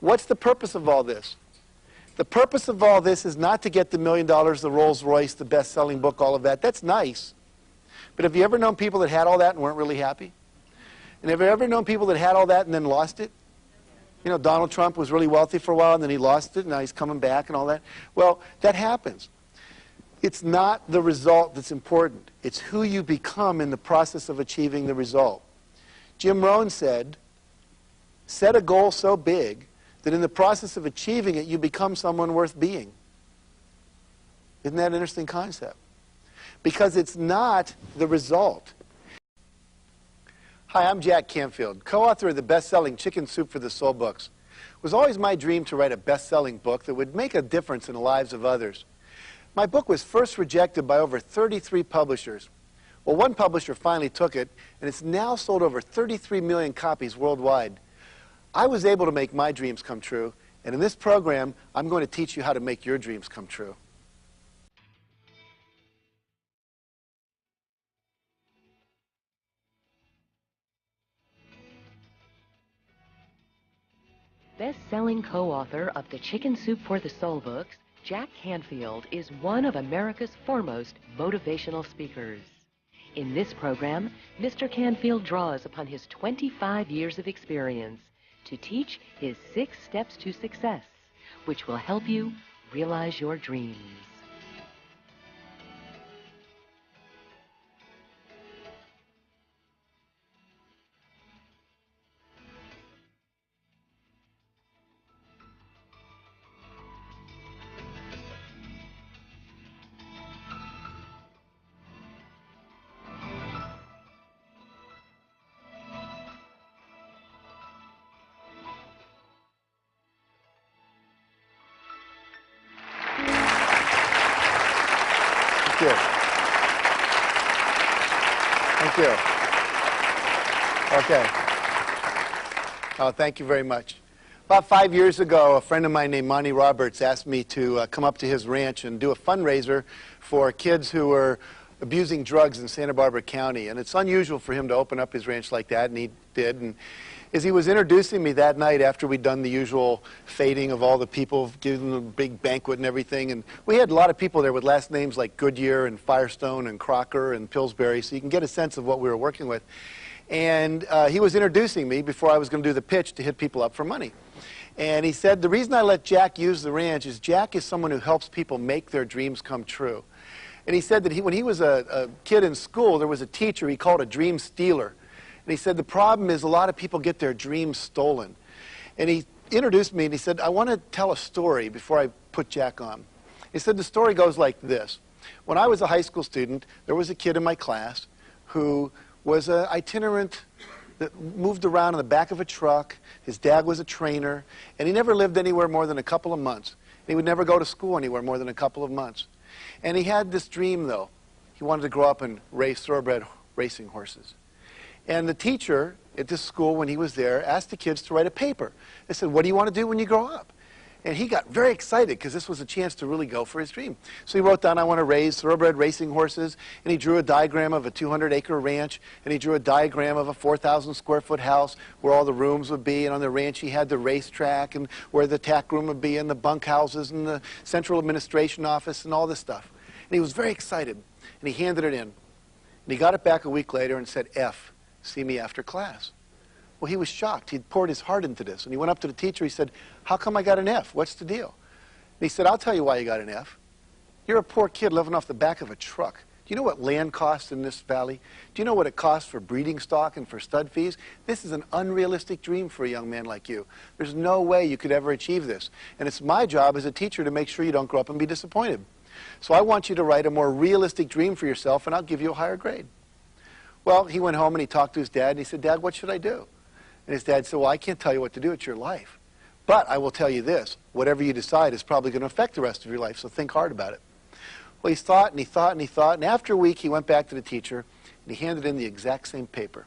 What's the purpose of all this? The purpose of all this is not to get the $1 million, the Rolls Royce, the best-selling book, all of that. That's nice. But have you ever known people that had all that and weren't really happy? And have you ever known people that had all that and then lost it? You know, Donald Trump was really wealthy for a while and then he lost it and now he's coming back and all that. Well, that happens. It's not the result that's important. It's who you become in the process of achieving the result. Jim Rohn said, set a goal so big that in the process of achieving it, you become someone worth being. Isn't that an interesting concept? Because it's not the result. Hi, I'm Jack Canfield, co-author of the best-selling Chicken Soup for the Soul books. It was always my dream to write a best-selling book that would make a difference in the lives of others. My book was first rejected by over 33 publishers. Well, one publisher finally took it, and it's now sold over 33 million copies worldwide. I was able to make my dreams come true, and in this program, I'm going to teach you how to make your dreams come true. Best-selling co-author of the Chicken Soup for the Soul books, Jack Canfield is one of America's foremost motivational speakers. In this program, Mr. Canfield draws upon his 25 years of experience to teach his 6 steps to success, which will help you realize your dreams. Thank you. Thank you. Okay. Oh, thank you very much. About 5 years ago, a friend of mine named Monty Roberts asked me to come up to his ranch and do a fundraiser for kids who were abusing drugs in Santa Barbara County. And it's unusual for him to open up his ranch like that, and he did. And as he was introducing me that night after we'd done the usual fading of all the people, giving them a big banquet and everything, and we had a lot of people there with last names like Goodyear and Firestone and Crocker and Pillsbury, so you can get a sense of what we were working with. And he was introducing me before I was going to do the pitch to hit people up for money. And he said, the reason I let Jack use the ranch is Jack is someone who helps people make their dreams come true. And he said that when he was a kid in school, there was a teacher he called a dream stealer. And he said the problem is a lot of people get their dreams stolen. And he introduced me and he said, I want to tell a story before I put Jack on. He said the story goes like this. When I was a high school student, there was a kid in my class who was an itinerant that moved around in the back of a truck. His dad was a trainer, and he never lived anywhere more than a couple of months. And he would never go to school anywhere more than a couple of months. And he had this dream, though. He wanted to grow up and race thoroughbred racing horses. And the teacher at this school, when he was there, asked the kids to write a paper. They said, what do you want to do when you grow up? And he got very excited because this was a chance to really go for his dream. So he wrote down, I want to raise thoroughbred racing horses, and he drew a diagram of a 200-acre ranch, and he drew a diagram of a 4,000-square-foot house where all the rooms would be, and on the ranch he had the racetrack, and where the tack room would be, and the bunkhouses, and the central administration office, and all this stuff. And he was very excited, and he handed it in. And he got it back a week later and said, F, see me after class. Well, he was shocked. He'd poured his heart into this. And he went up to the teacher. He said, how come I got an F? What's the deal? And he said, I'll tell you why you got an F. You're a poor kid living off the back of a truck. Do you know what land costs in this valley? Do you know what it costs for breeding stock and for stud fees? This is an unrealistic dream for a young man like you. There's no way you could ever achieve this. And it's my job as a teacher to make sure you don't grow up and be disappointed. So I want you to write a more realistic dream for yourself, and I'll give you a higher grade. Well, he went home and he talked to his dad, and he said, Dad, what should I do? And his dad said, well, I can't tell you what to do. It's your life. But I will tell you this. Whatever you decide is probably going to affect the rest of your life, so think hard about it. Well, he thought and he thought and he thought, and after a week he went back to the teacher, and he handed in the exact same paper.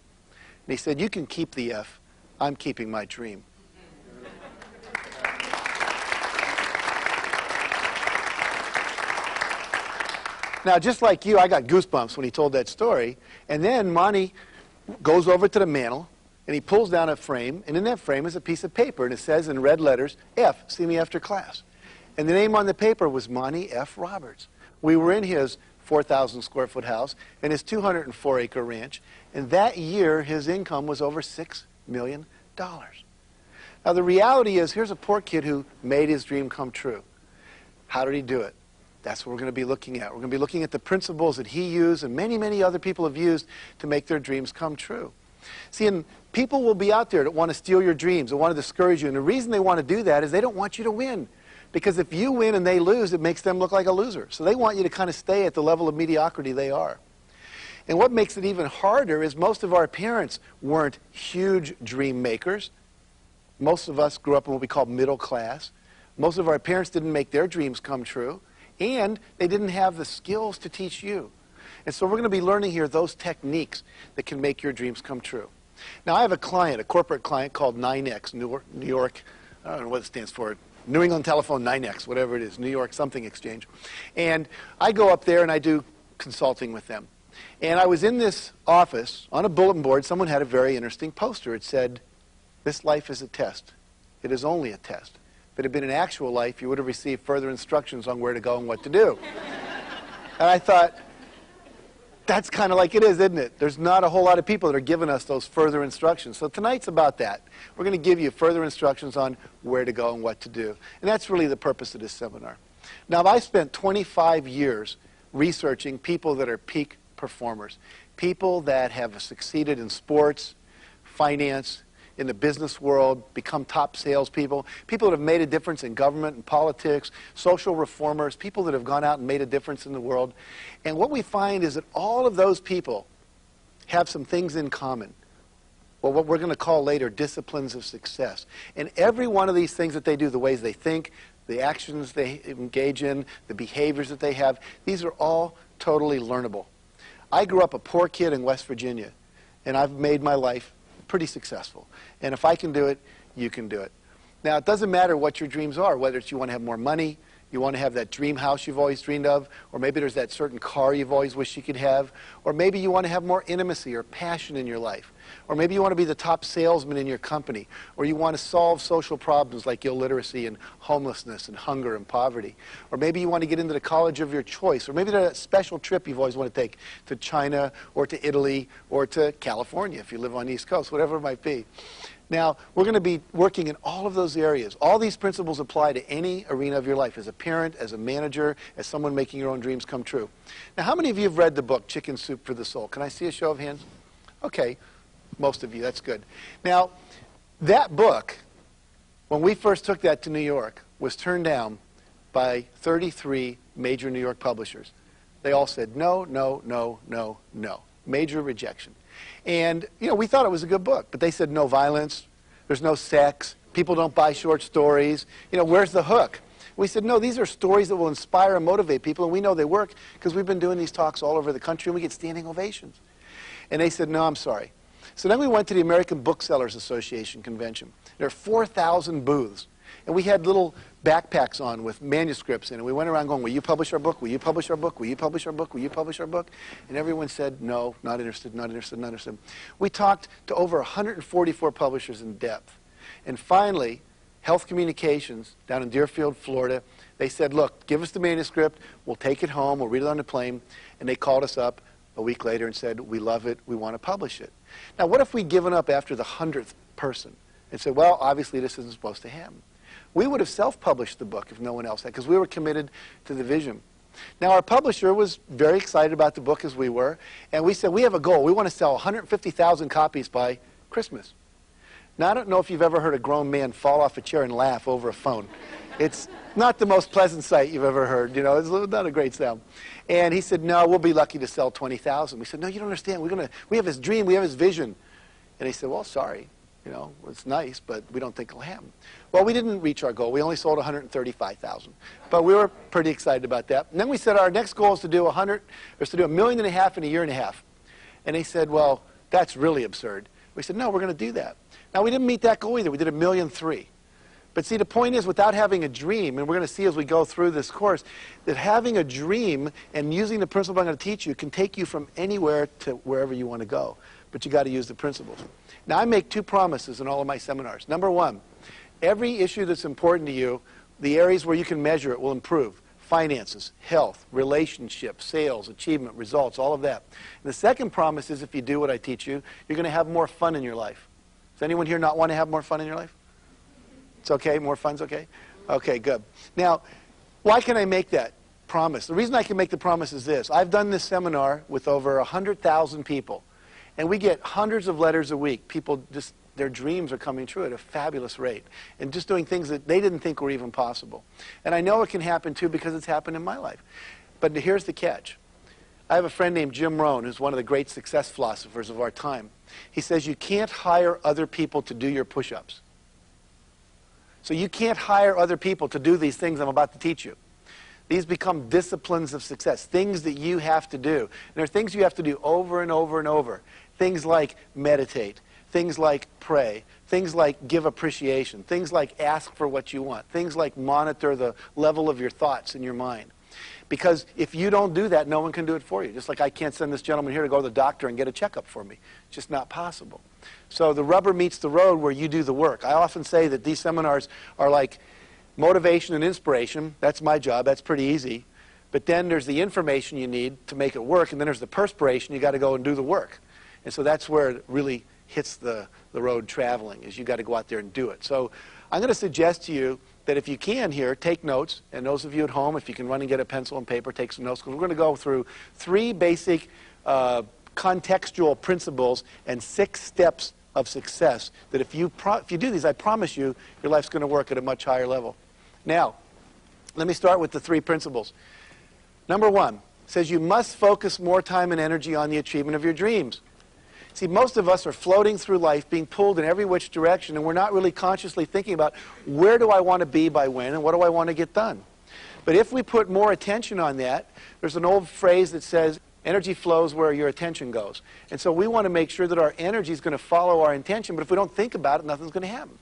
And he said, you can keep the F. I'm keeping my dream. Now, just like you, I got goosebumps when he told that story. And then Monty goes over to the mantel, And he pulls down a frame, and in that frame is a piece of paper, and it says in red letters, F, see me after class. And the name on the paper was Monty F. Roberts. We were in his 4,000 square foot house and his 204 acre ranch, and that year his income was over $6 million. Now the reality is, here's a poor kid who made his dream come true. How did he do it? That's what we're going to be looking at. We're going to be looking at the principles that he used and many, many other people have used to make their dreams come true. See, and people will be out there that want to steal your dreams, that want to discourage you, and the reason they want to do that is they don't want you to win. Because if you win and they lose, it makes them look like a loser. So they want you to kind of stay at the level of mediocrity they are. And what makes it even harder is most of our parents weren't huge dream makers. Most of us grew up in what we call middle class. Most of our parents didn't make their dreams come true. And they didn't have the skills to teach you. And so we're going to be learning here those techniques that can make your dreams come true. Now, I have a client, a corporate client called 9X, New York, I don't know what it stands for, New England Telephone 9X, whatever it is, New York something exchange. And I go up there and I do consulting with them. And I was in this office, on a bulletin board, someone had a very interesting poster. It said, "This life is a test. It is only a test. If it had been an actual life, you would have received further instructions on where to go and what to do." And I thought, that's kind of like it is, isn't it? There's not a whole lot of people that are giving us those further instructions. So tonight's about that. We're going to give you further instructions on where to go and what to do. And that's really the purpose of this seminar. Now, I spent 25 years researching people that are peak performers, people that have succeeded in sports, finance, in the business world, become top salespeople, people that have made a difference in government and politics, social reformers, people that have gone out and made a difference in the world. And what we find is that all of those people have some things in common. Well, what we're going to call later disciplines of success. And every one of these things that they do, the ways they think, the actions they engage in, the behaviors that they have, these are all totally learnable. I grew up a poor kid in West Virginia, and I've made my life pretty successful. And if I can do it, you can do it. Now, it doesn't matter what your dreams are, whether it's you want to have more money, you want to have that dream house you've always dreamed of, or maybe there's that certain car you've always wished you could have, or maybe you want to have more intimacy or passion in your life, or maybe you want to be the top salesman in your company, or you want to solve social problems like illiteracy and homelessness and hunger and poverty, or maybe you want to get into the college of your choice, or maybe there's that special trip you've always wanted to take to China or to Italy or to California if you live on the East Coast, whatever it might be. Now, we're going to be working in all of those areas. All these principles apply to any arena of your life, as a parent, as a manager, as someone making your own dreams come true. Now, how many of you have read the book, Chicken Soup for the Soul? Can I see a show of hands? Okay, most of you, that's good. Now, that book, when we first took that to New York, was turned down by 33 major New York publishers. They all said no, no, no, no, no. Major rejection. And, you know, we thought it was a good book, but they said no violence, there's no sex, people don't buy short stories, you know, where's the hook? We said, no, these are stories that will inspire and motivate people, and we know they work because we've been doing these talks all over the country, and we get standing ovations. And they said, no, I'm sorry. So then we went to the American Booksellers Association convention. There are 4,000 booths, and we had little backpacks on with manuscripts in it. And we went around going, will you publish our book? Will you publish our book? Will you publish our book? Will you publish our book? And everyone said, no, not interested, not interested, not interested. We talked to over 144 publishers in depth. And finally, Health Communications down in Deerfield, Florida, they said, look, give us the manuscript. We'll take it home. We'll read it on the plane. And they called us up a week later and said, we love it. We want to publish it. Now, what if we'd given up after the 100th person and said, well, obviously this isn't supposed to happen? We would have self-published the book if no one else had, because we were committed to the vision. Now, our publisher was very excited about the book as we were, and we said, we have a goal. We want to sell 150,000 copies by Christmas. Now, I don't know if you've ever heard a grown man fall off a chair and laugh over a phone. It's not the most pleasant sight you've ever heard. You know, it's not a great sound. And he said, no, we'll be lucky to sell 20,000. We said, no, you don't understand. We have his dream. We have his vision. And he said, well, sorry. You know, it's nice, but we don't think it'll happen. Well, we didn't reach our goal. We only sold 135,000. But we were pretty excited about that. And then we said our next goal is to do $1.5 million in a year and a half. And they said, well, that's really absurd. We said, no, we're going to do that. Now, we didn't meet that goal either. We did $1.3 million. But see, the point is, without having a dream, and we're going to see as we go through this course, that having a dream and using the principle I'm going to teach you can take you from anywhere to wherever you want to go. but you got to use the principles. Now, I make 2 promises in all of my seminars. Number 1, every issue that's important to you, the areas where you can measure it will improve. Finances, health, relationships, sales, achievement, results, all of that. And the second promise is if you do what I teach you, you're going to have more fun in your life. Does anyone here not want to have more fun in your life? It's okay? More fun's okay? Okay, good. Now, why can I make that promise? The reason I can make the promise is this. I've done this seminar with over 100,000 people, and we get hundreds of letters a week. People just, their dreams are coming true at a fabulous rate, and just doing things that they didn't think were even possible. And I know it can happen too because it's happened in my life. But here's the catch. I have a friend named Jim Rohn, who's one of the great success philosophers of our time. He says you can't hire other people to do your push-ups. So you can't hire other people to do these things I'm about to teach you. These become disciplines of success, things that you have to do. And there are things you have to do over and over and over. Things like meditate, things like pray, things like give appreciation, things like ask for what you want, things like monitor the level of your thoughts in your mind. Because if you don't do that, no one can do it for you. Just like I can't send this gentleman here to go to the doctor and get a checkup for me. It's just not possible. So the rubber meets the road where you do the work. I often say that these seminars are like motivation and inspiration. That's my job. That's pretty easy. But then there's the information you need to make it work, and then there's the perspiration. You got to go and do the work. And so that's where it really hits the road traveling, is you got to go out there and do it. So I'm going to suggest to you that if you can here, take notes. And those of you at home, if you can run and get a pencil and paper, take some notes. Because we're going to go through 3 basic contextual principles and 6 steps of success that if you do these, I promise you, your life's going to work at a much higher level. Now, let me start with the 3 principles. Number 1 says you must focus more time and energy on the achievement of your dreams. See, most of us are floating through life being pulled in every which direction, and we're not really consciously thinking about where do I want to be by when and what do I want to get done. But if we put more attention on that, there's an old phrase that says, energy flows where your attention goes. And so we want to make sure that our energy is going to follow our intention, but if we don't think about it, nothing's going to happen.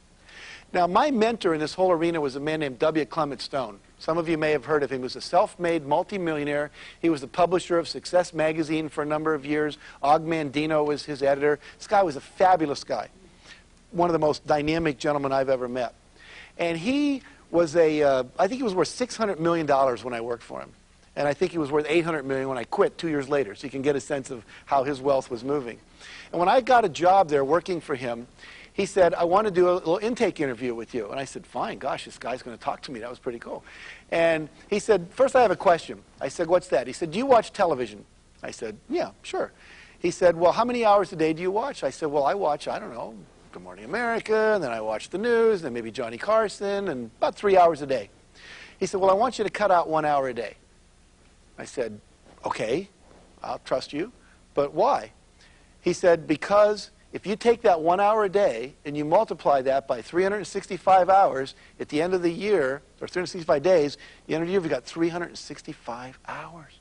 Now, my mentor in this whole arena was a man named W. Clement Stone. Some of you may have heard of him. He was a self-made multimillionaire. He was the publisher of Success magazine for a number of years. Og Mandino was his editor. This guy was a fabulous guy. One of the most dynamic gentlemen I've ever met. And he was I think he was worth $600 million when I worked for him. And I think he was worth $800 million when I quit 2 years later. So you can get a sense of how his wealth was moving. And when I got a job there working for him, he said, I want to do a little intake interview with you. And I said, fine, gosh, this guy's going to talk to me. That was pretty cool. And he said, first I have a question. I said, what's that? He said, do you watch television? I said, yeah, sure. He said, well, how many hours a day do you watch? I said, well, I watch, I don't know, Good Morning America, and then I watch the news, and maybe Johnny Carson, and about 3 hours a day. He said, well, I want you to cut out 1 hour a day. I said, okay, I'll trust you, but why? He said, because if you take that 1 hour a day and you multiply that by 365 hours, at the end of the year, or 365 days, at the end of the year, you've got 365 hours.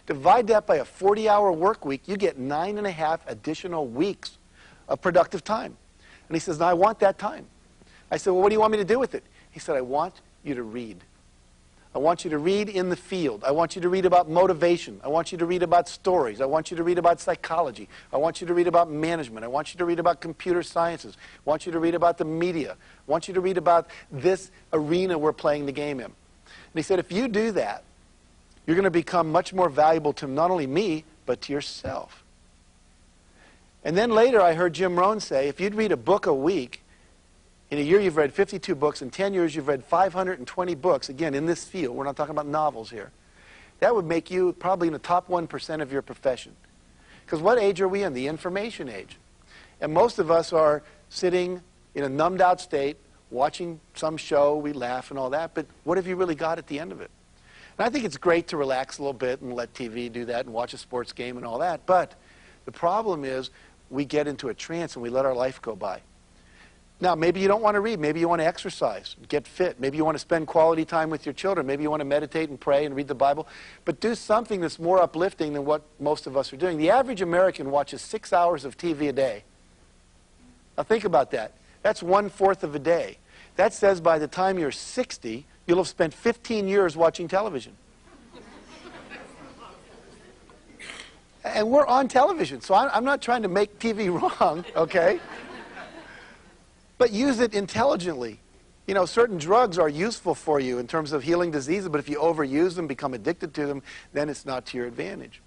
Divide that by a 40-hour work week, you get 9.5 additional weeks of productive time. And he says, now I want that time. I said, well, what do you want me to do with it? He said, I want you to read. I want you to read in the field. I want you to read about motivation. I want you to read about stories. I want you to read about psychology. I want you to read about management. I want you to read about computer sciences. I want you to read about the media. I want you to read about this arena we're playing the game in. And he said, if you do that, you're going to become much more valuable to not only me, but to yourself. And then later I heard Jim Rohn say, if you'd read a book a week, in a year you've read 52 books, in 10 years you've read 520 books, again, in this field. We're not talking about novels here. That would make you probably in the top 1% of your profession. Because what age are we in? The information age. And most of us are sitting in a numbed out state, watching some show, we laugh and all that, but what have you really got at the end of it? And I think it's great to relax a little bit and let TV do that and watch a sports game and all that, but the problem is we get into a trance and we let our life go by. Now, maybe you don't want to read. Maybe you want to exercise, get fit. Maybe you want to spend quality time with your children. Maybe you want to meditate and pray and read the Bible. But do something that's more uplifting than what most of us are doing. The average American watches 6 hours of TV a day. Now, think about that. That's 1/4 of a day. That says by the time you're 60, you'll have spent 15 years watching television. And we're on television, so I'm not trying to make TV wrong, okay? But use it intelligently. You know, certain drugs are useful for you in terms of healing diseases, but if you overuse them, become addicted to them, then it's not to your advantage.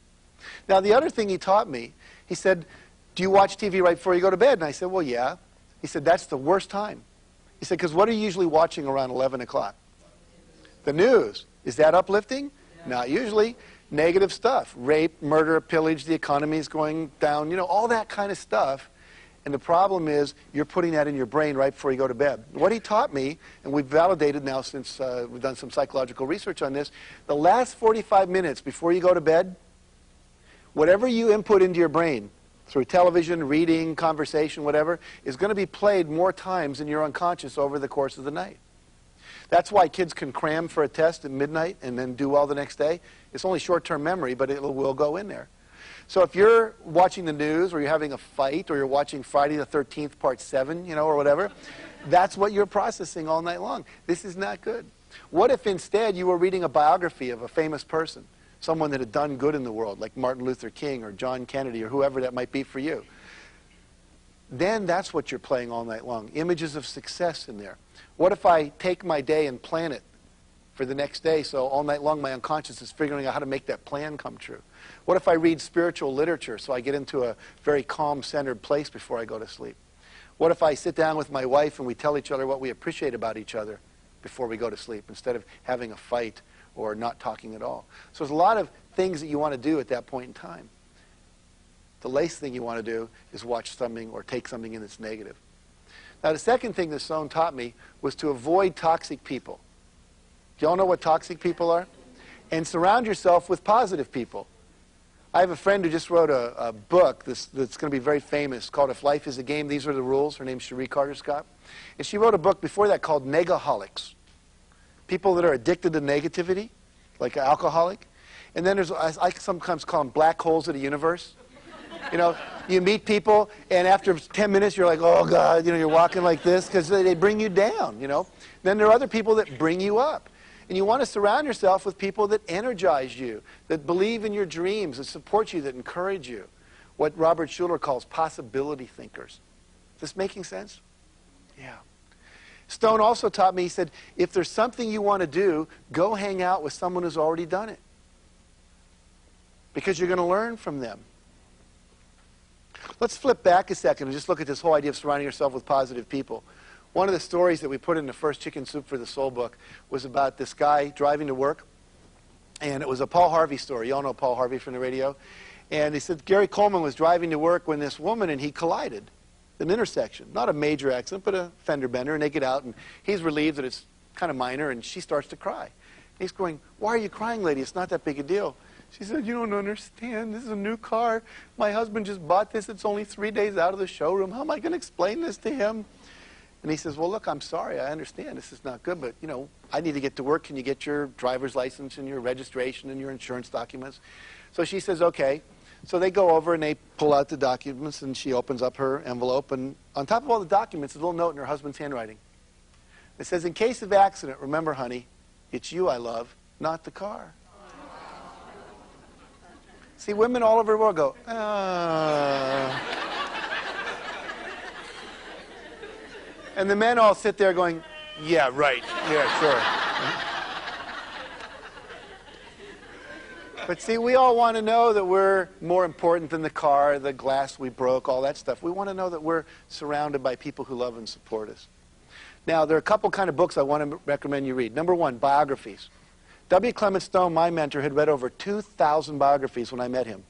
Now, the other thing he taught me, he said, do you watch TV right before you go to bed? And I said, well, yeah. He said, that's the worst time. He said, because what are you usually watching around 11 o'clock? The news. Is that uplifting? Not usually. Negative stuff. Rape, murder, pillage, the economy is going down, you know, all that kind of stuff. And the problem is you're putting that in your brain right before you go to bed. What he taught me, and we've validated now since we've done some psychological research on this, the last 45 minutes before you go to bed, whatever you input into your brain, through television, reading, conversation, whatever, is going to be played more times in your unconscious over the course of the night. That's why kids can cram for a test at midnight and then do well the next day. It's only short-term memory, but it will go in there. So if you're watching the news, or you're having a fight, or you're watching Friday the 13th, Part 7, you know, or whatever, that's what you're processing all night long. This is not good. What if instead you were reading a biography of a famous person, someone that had done good in the world, like Martin Luther King or John Kennedy or whoever that might be for you? Then that's what you're playing all night long. Images of success in there. What if I take my day and plan it for the next day, so all night long my unconscious is figuring out how to make that plan come true? What if I read spiritual literature so I get into a very calm, centered place before I go to sleep? What if I sit down with my wife and we tell each other what we appreciate about each other before we go to sleep, instead of having a fight or not talking at all? So there's a lot of things that you want to do at that point in time. The least thing you want to do is watch something or take something in that's negative. Now, the second thing that Stone taught me was to avoid toxic people. Do you all know what toxic people are? And surround yourself with positive people. I have a friend who just wrote a book that's going to be very famous called If Life is a Game, These Are the Rules. Her name's Cherie Carter Scott. And she wrote a book before that called Negaholics. People that are addicted to negativity, like an alcoholic. And then there's, I sometimes call them black holes of the universe. You know, you meet people, and after 10 minutes, you're like, oh, God, you know, you're walking like this, because they bring you down, you know. Then there are other people that bring you up. And you want to surround yourself with people that energize you, that believe in your dreams, that support you, that encourage you. What Robert Schuller calls possibility thinkers. Is this making sense? Yeah. Stone also taught me, he said, if there's something you want to do, go hang out with someone who's already done it. Because you're going to learn from them. Let's flip back a second and just look at this whole idea of surrounding yourself with positive people. One of the stories that we put in the first Chicken Soup for the Soul book was about this guy driving to work. And it was a Paul Harvey story. You all know Paul Harvey from the radio. And he said Gary Coleman was driving to work when this woman and he collided at an intersection. Not a major accident, but a fender bender. And they get out, and he's relieved that it's kind of minor, and she starts to cry. And he's going, why are you crying, lady? It's not that big a deal. She said, you don't understand. This is a new car. My husband just bought this. It's only 3 days out of the showroom. How am I going to explain this to him? And he says, well, look, I'm sorry. I understand. This is not good, but, you know, I need to get to work. Can you get your driver's license and your registration and your insurance documents? So she says, okay. So they go over and they pull out the documents, and she opens up her envelope. And on top of all the documents, there's a little note in her husband's handwriting. It says, in case of accident, remember, honey, it's you I love, not the car. See, women all over the world go, And the men all sit there going, yeah, right, yeah, sure. But see, we all want to know that we're more important than the car, the glass we broke, all that stuff. We want to know that we're surrounded by people who love and support us. Now, there are a couple kind of books I want to recommend you read. Number one, biographies. W. Clement Stone, my mentor, had read over 2,000 biographies when I met him.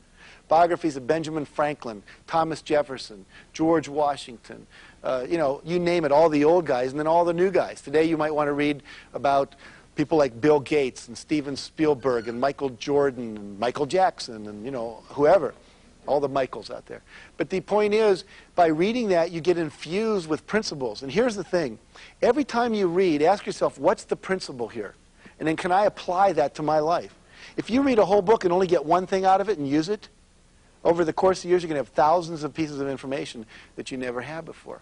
Biographies of Benjamin Franklin, Thomas Jefferson, George Washington, you know, you name it, all the old guys and then all the new guys. Today you might want to read about people like Bill Gates and Steven Spielberg and Michael Jordan and Michael Jackson and, you know, whoever. All the Michaels out there. But the point is, by reading that, you get infused with principles. And here's the thing. Every time you read, ask yourself, what's the principle here? And then can I apply that to my life? If you read a whole book and only get one thing out of it and use it, over the course of years, you're going to have thousands of pieces of information that you never had before.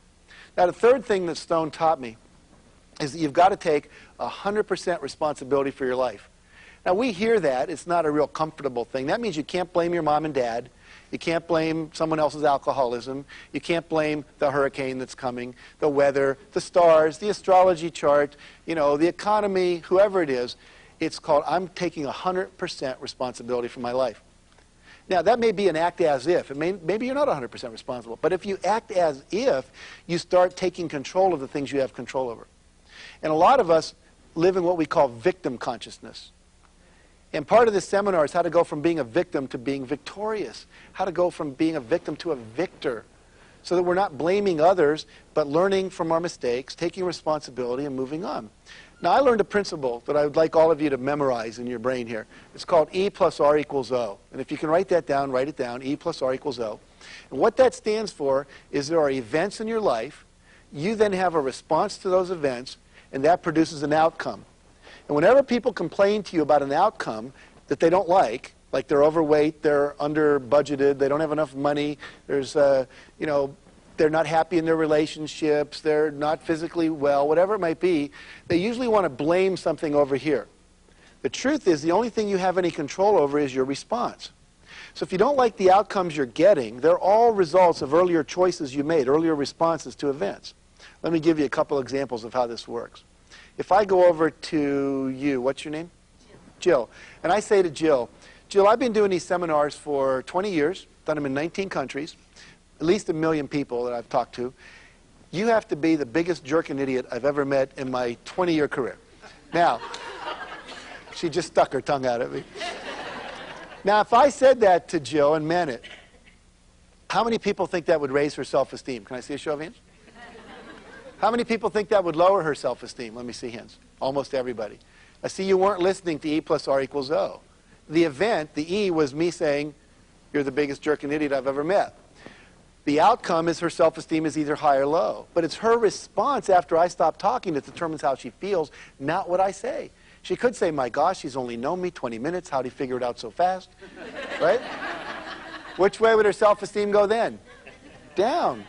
Now, the third thing that Stone taught me is that you've got to take 100% responsibility for your life. Now, we hear that. It's not a real comfortable thing. That means you can't blame your mom and dad. You can't blame someone else's alcoholism. You can't blame the hurricane that's coming, the weather, the stars, the astrology chart, you know, the economy, whoever it is. It's called, I'm taking 100% responsibility for my life. Now, that may be an act as if. Maybe you're not 100% responsible. But if you act as if, you start taking control of the things you have control over. And a lot of us live in what we call victim consciousness. And part of this seminar is how to go from being a victim to being victorious. How to go from being a victim to a victor. So that we're not blaming others, but learning from our mistakes, taking responsibility, and moving on. Now, I learned a principle that I would like all of you to memorize in your brain here. It's called E plus R equals O. And if you can write that down, write it down. E plus R equals O. And what that stands for is there are events in your life. You then have a response to those events, and that produces an outcome. And whenever people complain to you about an outcome that they don't like they're overweight, they're under budgeted, they don't have enough money, there's, you know, they're not happy in their relationships, they're not physically well, whatever it might be, they usually want to blame something over here. The truth is the only thing you have any control over is your response. So if you don't like the outcomes you're getting, they're all results of earlier choices you made, earlier responses to events. Let me give you a couple examples of how this works. If I go over to you, what's your name? Jill. And I say to Jill, Jill, I've been doing these seminars for 20 years, done them in 19 countries, at least 1 million people that I've talked to. You have to be the biggest jerk and idiot I've ever met in my 20-year career. Now, she just stuck her tongue out at me. Now, if I said that to Jill and meant it, how many people think that would raise her self-esteem? Can I see a show of hands? How many people think that would lower her self-esteem? Let me see hands. Almost everybody. I see you weren't listening to E plus R equals O. The event, the E, was me saying, you're the biggest jerk and idiot I've ever met. The outcome is her self-esteem is either high or low. But it's her response after I stop talking that determines how she feels, not what I say. She could say, my gosh, she's only known me 20 minutes. How'd he figure it out so fast? Right? Which way would her self-esteem go then? Down.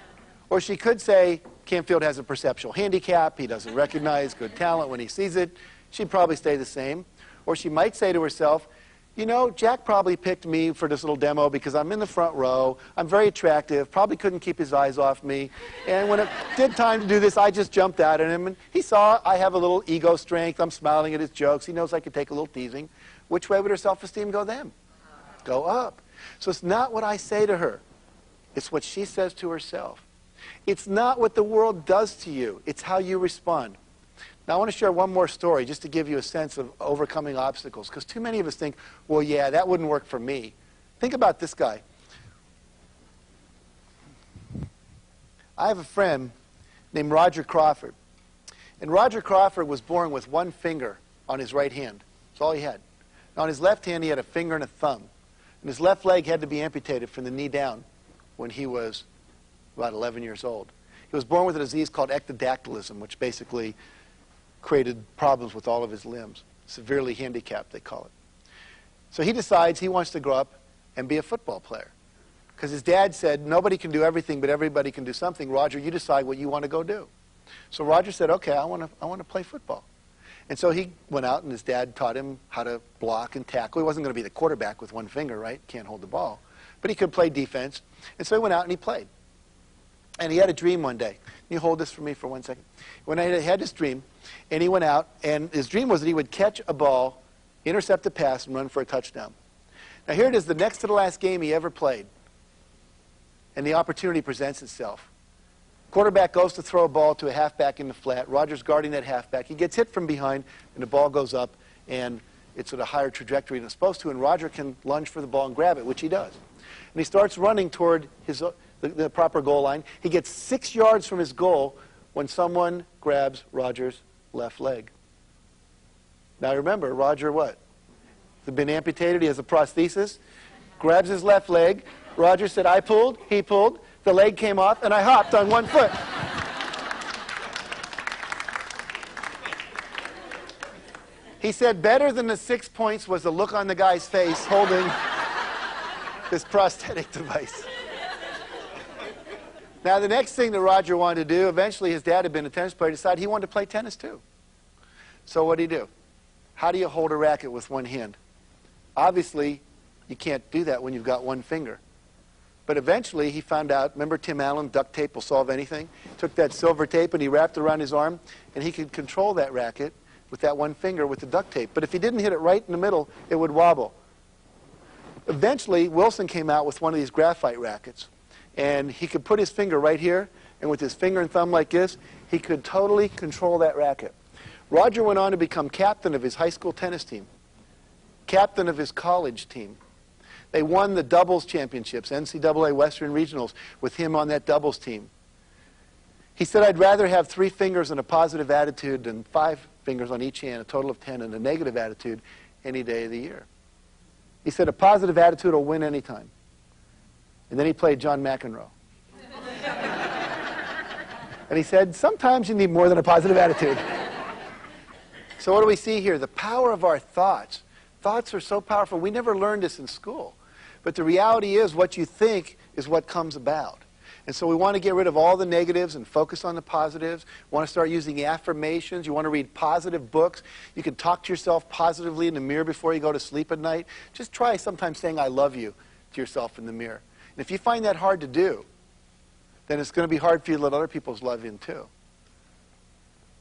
Or she could say, Canfield has a perceptual handicap. He doesn't recognize good talent when he sees it. She'd probably stay the same. Or she might say to herself, you know, Jack probably picked me for this little demo because I'm in the front row. I'm very attractive. Probably couldn't keep his eyes off me. And when it did time to do this, I just jumped out at him. And he saw I have a little ego strength. I'm smiling at his jokes. He knows I could take a little teasing. Which way would her self-esteem go then? Go up. So it's not what I say to her. It's what she says to herself. It's not what the world does to you. It's how you respond. Now, I want to share one more story just to give you a sense of overcoming obstacles, because too many of us think, well, yeah, that wouldn't work for me. Think about this guy. I have a friend named Roger Crawford. And Roger Crawford was born with one finger on his right hand. That's all he had. Now, on his left hand, he had a finger and a thumb. And his left leg had to be amputated from the knee down when he was about 11 years old. He was born with a disease called ectrodactylism, which basically created problems with all of his limbs. Severely handicapped, they call it. So he decides he wants to grow up and be a football player. Because his dad said, nobody can do everything, but everybody can do something. Roger, you decide what you want to go do. So Roger said, okay, I want to play football. And so he went out, and his dad taught him how to block and tackle. He wasn't going to be the quarterback with one finger, right? Can't hold the ball. But he could play defense. And so he went out and he played. And he had a dream one day. Can you hold this for me for 1 second? When he had this dream, and he went out, and his dream was that he would catch a ball, intercept a pass, and run for a touchdown. Now here it is, the next to the last game he ever played. And the opportunity presents itself. Quarterback goes to throw a ball to a halfback in the flat. Roger's guarding that halfback. He gets hit from behind, and the ball goes up, and it's at a higher trajectory than it's supposed to, and Roger can lunge for the ball and grab it, which he does. And he starts running toward the proper goal line. He gets 6 yards from his goal when someone grabs Roger's left leg. Now remember, Roger what? He's been amputated. He has a prosthesis. Grabs his left leg. Roger said, I pulled. He pulled. The leg came off, and I hopped on 1 foot. He said better than the 6 points was the look on the guy's face holding this prosthetic device. Now, the next thing that Roger wanted to do, eventually his dad had been a tennis player, decided he wanted to play tennis too. So what did he do? How do you hold a racket with one hand? Obviously, you can't do that when you've got one finger. But eventually he found out, remember Tim Allen, duct tape will solve anything? Took that silver tape and he wrapped it around his arm, and he could control that racket with that one finger with the duct tape. But if he didn't hit it right in the middle, it would wobble. Eventually, Wilson came out with one of these graphite rackets, and he could put his finger right here, and with his finger and thumb like this, he could totally control that racket. Roger went on to become captain of his high school tennis team, captain of his college team. They won the doubles championships, NCAA Western Regionals, with him on that doubles team. He said, I'd rather have 3 fingers and a positive attitude than 5 fingers on each hand, a total of 10, and a negative attitude any day of the year. He said, a positive attitude will win any time. And then he played John McEnroe. And he said, sometimes you need more than a positive attitude. So what do we see here? The power of our thoughts. Thoughts are so powerful. We never learned this in school. But the reality is what you think is what comes about. And so we want to get rid of all the negatives and focus on the positives. We want to start using affirmations. You want to read positive books. You can talk to yourself positively in the mirror before you go to sleep at night. Just try sometimes saying, I love you, to yourself in the mirror. And if you find that hard to do, then it's going to be hard for you to let other people's love in too.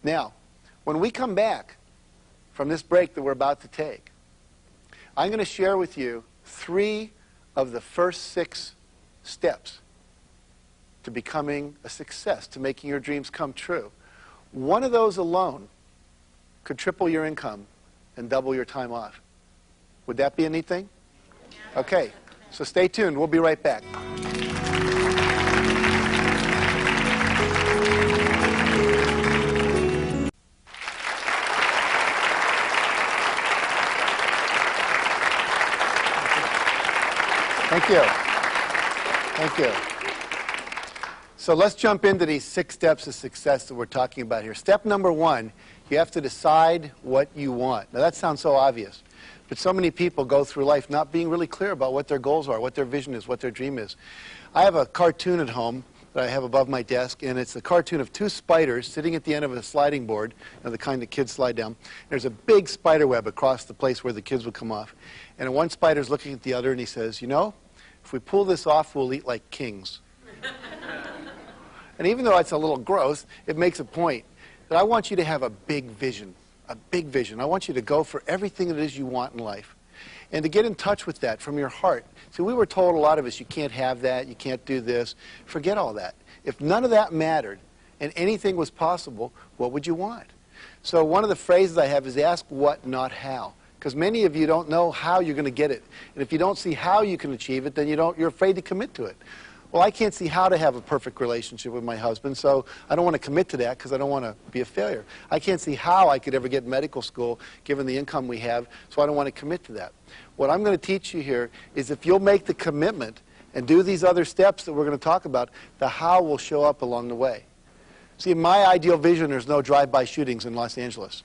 Now, when we come back from this break that we're about to take, I'm going to share with you 3 of the first 6 steps to becoming a success, to making your dreams come true. One of those alone could triple your income and double your time off. Would that be a neat thing? Okay, so stay tuned. We'll be right back. Thank you. Thank you. So let's jump into these 6 steps of success that we're talking about here. Step number 1, you have to decide what you want. Now that sounds so obvious, but so many people go through life not being really clear about what their goals are, what their vision is, what their dream is. I have a cartoon at home that I have above my desk, and it's a cartoon of 2 spiders sitting at the end of a sliding board, the kind that kids slide down. There's a big spider web across the place where the kids would come off. And one spider's looking at the other, and he says, you know, if we pull this off, we'll eat like kings. And even though it's a little gross, it makes a point that I want you to have a big vision, a big vision. I want you to go for everything that it is you want in life. And to get in touch with that from your heart. See, we were told, a lot of us, you can't have that, you can't do this. Forget all that. If none of that mattered and anything was possible, what would you want? So one of the phrases I have is ask what, not how. Because many of you don't know how you're going to get it. And if you don't see how you can achieve it, then you're afraid to commit to it. Well, I can't see how to have a perfect relationship with my husband, so I don't want to commit to that because I don't want to be a failure. I can't see how I could ever get medical school given the income we have, so I don't want to commit to that. What I'm going to teach you here is if you'll make the commitment and do these other steps that we're going to talk about, the how will show up along the way. See, in my ideal vision, there's no drive-by shootings in Los Angeles.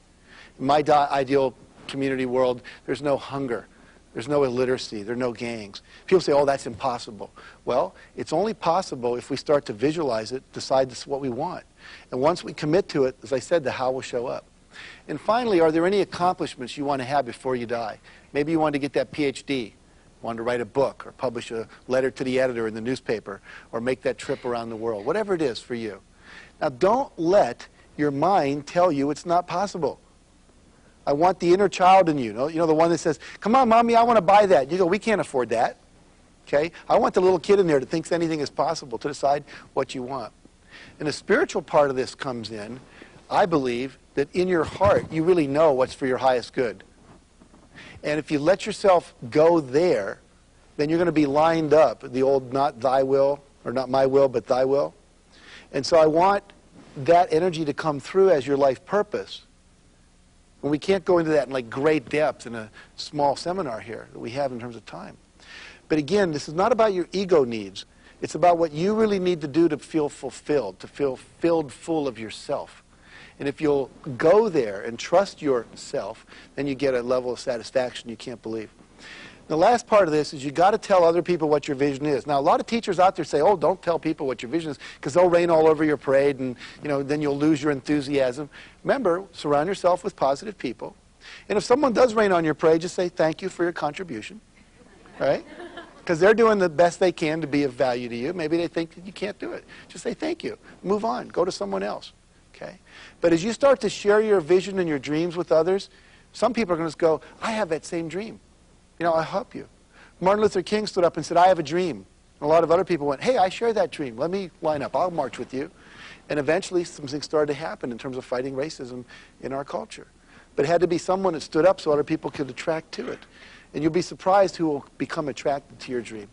In my ideal community world, there's no hunger. There's no illiteracy. There are no gangs. People say, oh, that's impossible. Well, it's only possible if we start to visualize it, decide this is what we want. And once we commit to it, as I said, the how will show up. And finally, are there any accomplishments you want to have before you die? Maybe you want to get that PhD, want to write a book, or publish a letter to the editor in the newspaper, or make that trip around the world, whatever it is for you. Now, don't let your mind tell you it's not possible. I want the inner child in you, the one that says, come on, Mommy, I want to buy that. You go, we can't afford that. Okay? I want the little kid in there that thinks anything is possible to decide what you want. And the spiritual part of this comes in, I believe, that in your heart, you really know what's for your highest good. And if you let yourself go there, then you're going to be lined up, the old not thy will, or not my will, but thy will. And so I want that energy to come through as your life purpose. And we can't go into that in like great depth in a small seminar here that we have in terms of time. But again, this is not about your ego needs. It's about what you really need to do to feel fulfilled, to feel filled full of yourself. And if you'll go there and trust yourself, then you get a level of satisfaction you can't believe. The last part of this is you've got to tell other people what your vision is. Now, a lot of teachers out there say, oh, don't tell people what your vision is because they'll rain all over your parade and then you'll lose your enthusiasm. Remember, surround yourself with positive people. And if someone does rain on your parade, just say thank you for your contribution. Right? because they're doing the best they can to be of value to you. Maybe they think that you can't do it. Just say thank you. Move on. Go to someone else. Okay? But as you start to share your vision and your dreams with others, some people are going to go, I have that same dream. You know, I'll help you. Martin Luther King stood up and said, I have a dream. And a lot of other people went, hey, I share that dream. Let me line up. I'll march with you. And eventually some things started to happen in terms of fighting racism in our culture. But it had to be someone that stood up so other people could attract to it. And you'll be surprised who will become attracted to your dream.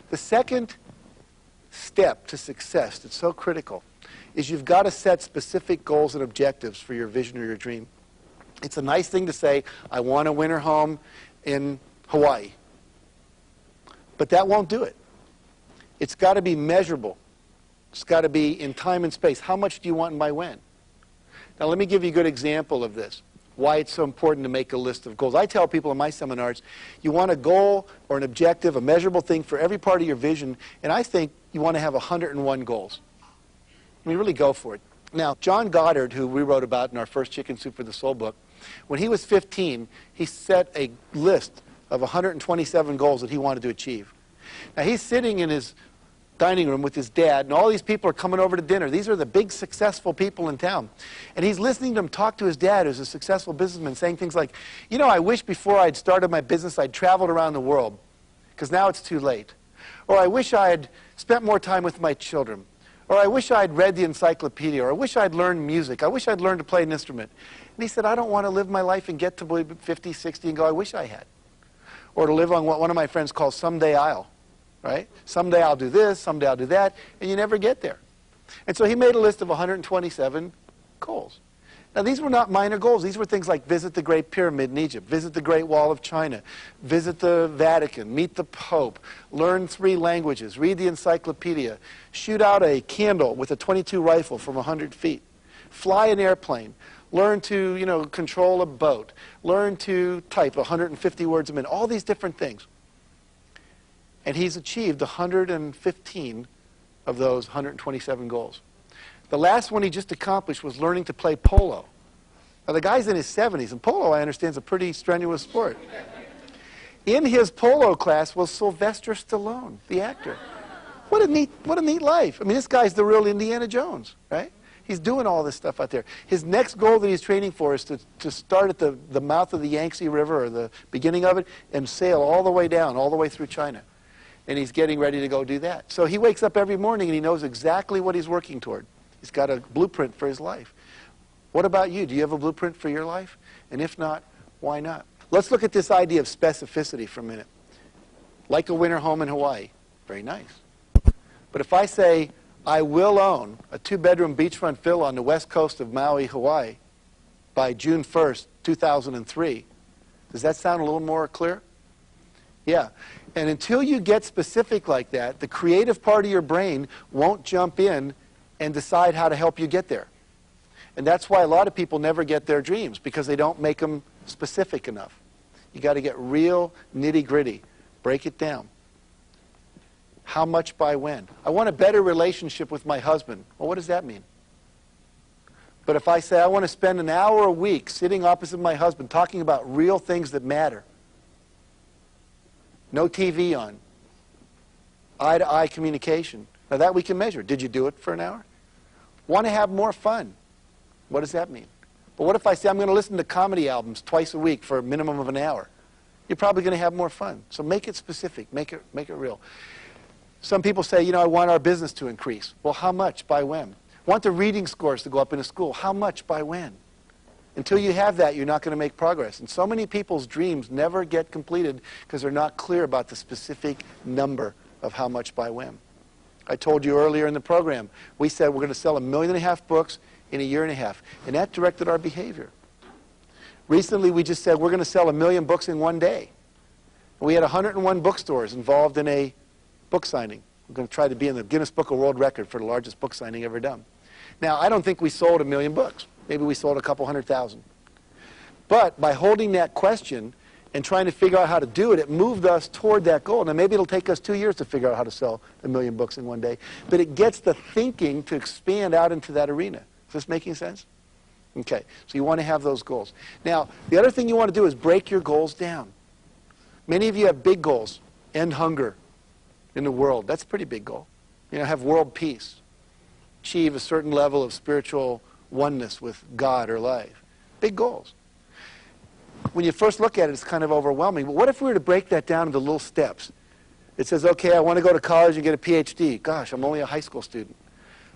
The second step to success that's so critical is you've got to set specific goals and objectives for your vision or your dream. It's a nice thing to say, I want a winter home in Hawaii. But that won't do it. It's got to be measurable. It's got to be in time and space. How much do you want and by when? Now let me give you a good example of this. Why it's so important to make a list of goals. I tell people in my seminars, you want a goal or an objective, a measurable thing for every part of your vision, and I think you want to have 101 goals. I mean, really go for it. Now, John Goddard, who we wrote about in our first Chicken Soup for the Soul book, when he was 15, he set a list of 127 goals that he wanted to achieve. Now, he's sitting in his dining room with his dad, and all these people are coming over to dinner. These are the big, successful people in town. And he's listening to him talk to his dad, who's a successful businessman, saying things like, you know, I wish before I'd started my business, I'd traveled around the world, because now it's too late. Or I wish I'd spent more time with my children. Or I wish I'd read the encyclopedia. Or I wish I'd learned music. I wish I'd learned to play an instrument. And he said, I don't want to live my life and get to 50, 60 and go, I wish I had. Or to live on what one of my friends calls someday I'll. Right? Someday I'll do this, someday I'll do that, and you never get there. And so he made a list of 127 goals. Now, these were not minor goals. These were things like visit the Great Pyramid in Egypt, visit the Great Wall of China, visit the Vatican, meet the Pope, learn 3 languages, read the encyclopedia, shoot out a candle with a .22 rifle from 100 feet, fly an airplane, learn to, you know, control a boat, learn to type 150 words a minute, all these different things. And he's achieved 115 of those 127 goals. The last one he just accomplished was learning to play polo. Now, the guy's in his 70s, and polo, I understand, is a pretty strenuous sport. In his polo class was Sylvester Stallone, the actor. What a neat life. I mean, this guy's the real Indiana Jones, right? He's doing all this stuff out there. His next goal that he's training for is to start at the mouth of the Yangtze River, or the beginning of it, and sail all the way down, all the way through China. And he's getting ready to go do that. So he wakes up every morning and he knows exactly what he's working toward. He's got a blueprint for his life. What about you? Do you have a blueprint for your life? And if not, why not? Let's look at this idea of specificity for a minute. Like a winter home in Hawaii. Very nice. But if I say, I will own a 2-bedroom beachfront villa on the west coast of Maui, Hawaii, by June 1st, 2003, does that sound a little more clear? Yeah. And until you get specific like that, the creative part of your brain won't jump in and decide how to help you get there. And that's why a lot of people never get their dreams, because they don't make them specific enough. You got to get real nitty-gritty. Break it down. How much by when? I want a better relationship with my husband. Well, what does that mean? But if I say I want to spend an hour a week sitting opposite my husband talking about real things that matter, no TV on, eye-to-eye communication. Now that we can measure. Did you do it for an hour? Want to have more fun. What does that mean? But what if I say I'm going to listen to comedy albums twice a week for a minimum of an hour? You're probably going to have more fun. So make it specific. Make it real. Some people say, you know, I want our business to increase. Well, how much? By when? Want the reading scores to go up in a school. How much? By when? Until you have that, you're not going to make progress. And so many people's dreams never get completed because they're not clear about the specific number of how much by when. I told you earlier in the program, we said we're going to sell 1.5 million books in 1.5 years. And that directed our behavior. Recently, we just said we're going to sell 1 million books in one day. We had 101 bookstores involved in a book signing. We're going to try to be in the Guinness Book of World Record for the largest book signing ever done. Now, I don't think we sold 1 million books. Maybe we sold a couple 100,000. But by holding that question and trying to figure out how to do it, it moved us toward that goal. Now, maybe it'll take us 2 years to figure out how to sell 1 million books in one day. But it gets the thinking to expand out into that arena. Is this making sense? Okay, so you want to have those goals. Now, the other thing you want to do is break your goals down. Many of you have big goals. End hunger in the world. That's a pretty big goal. You know, have world peace. Achieve a certain level of spiritual oneness with God or life. Big goals. When you first look at it, it's kind of overwhelming. But what if we were to break that down into little steps? It says, okay, I want to go to college and get a PhD. Gosh, I'm only a high school student.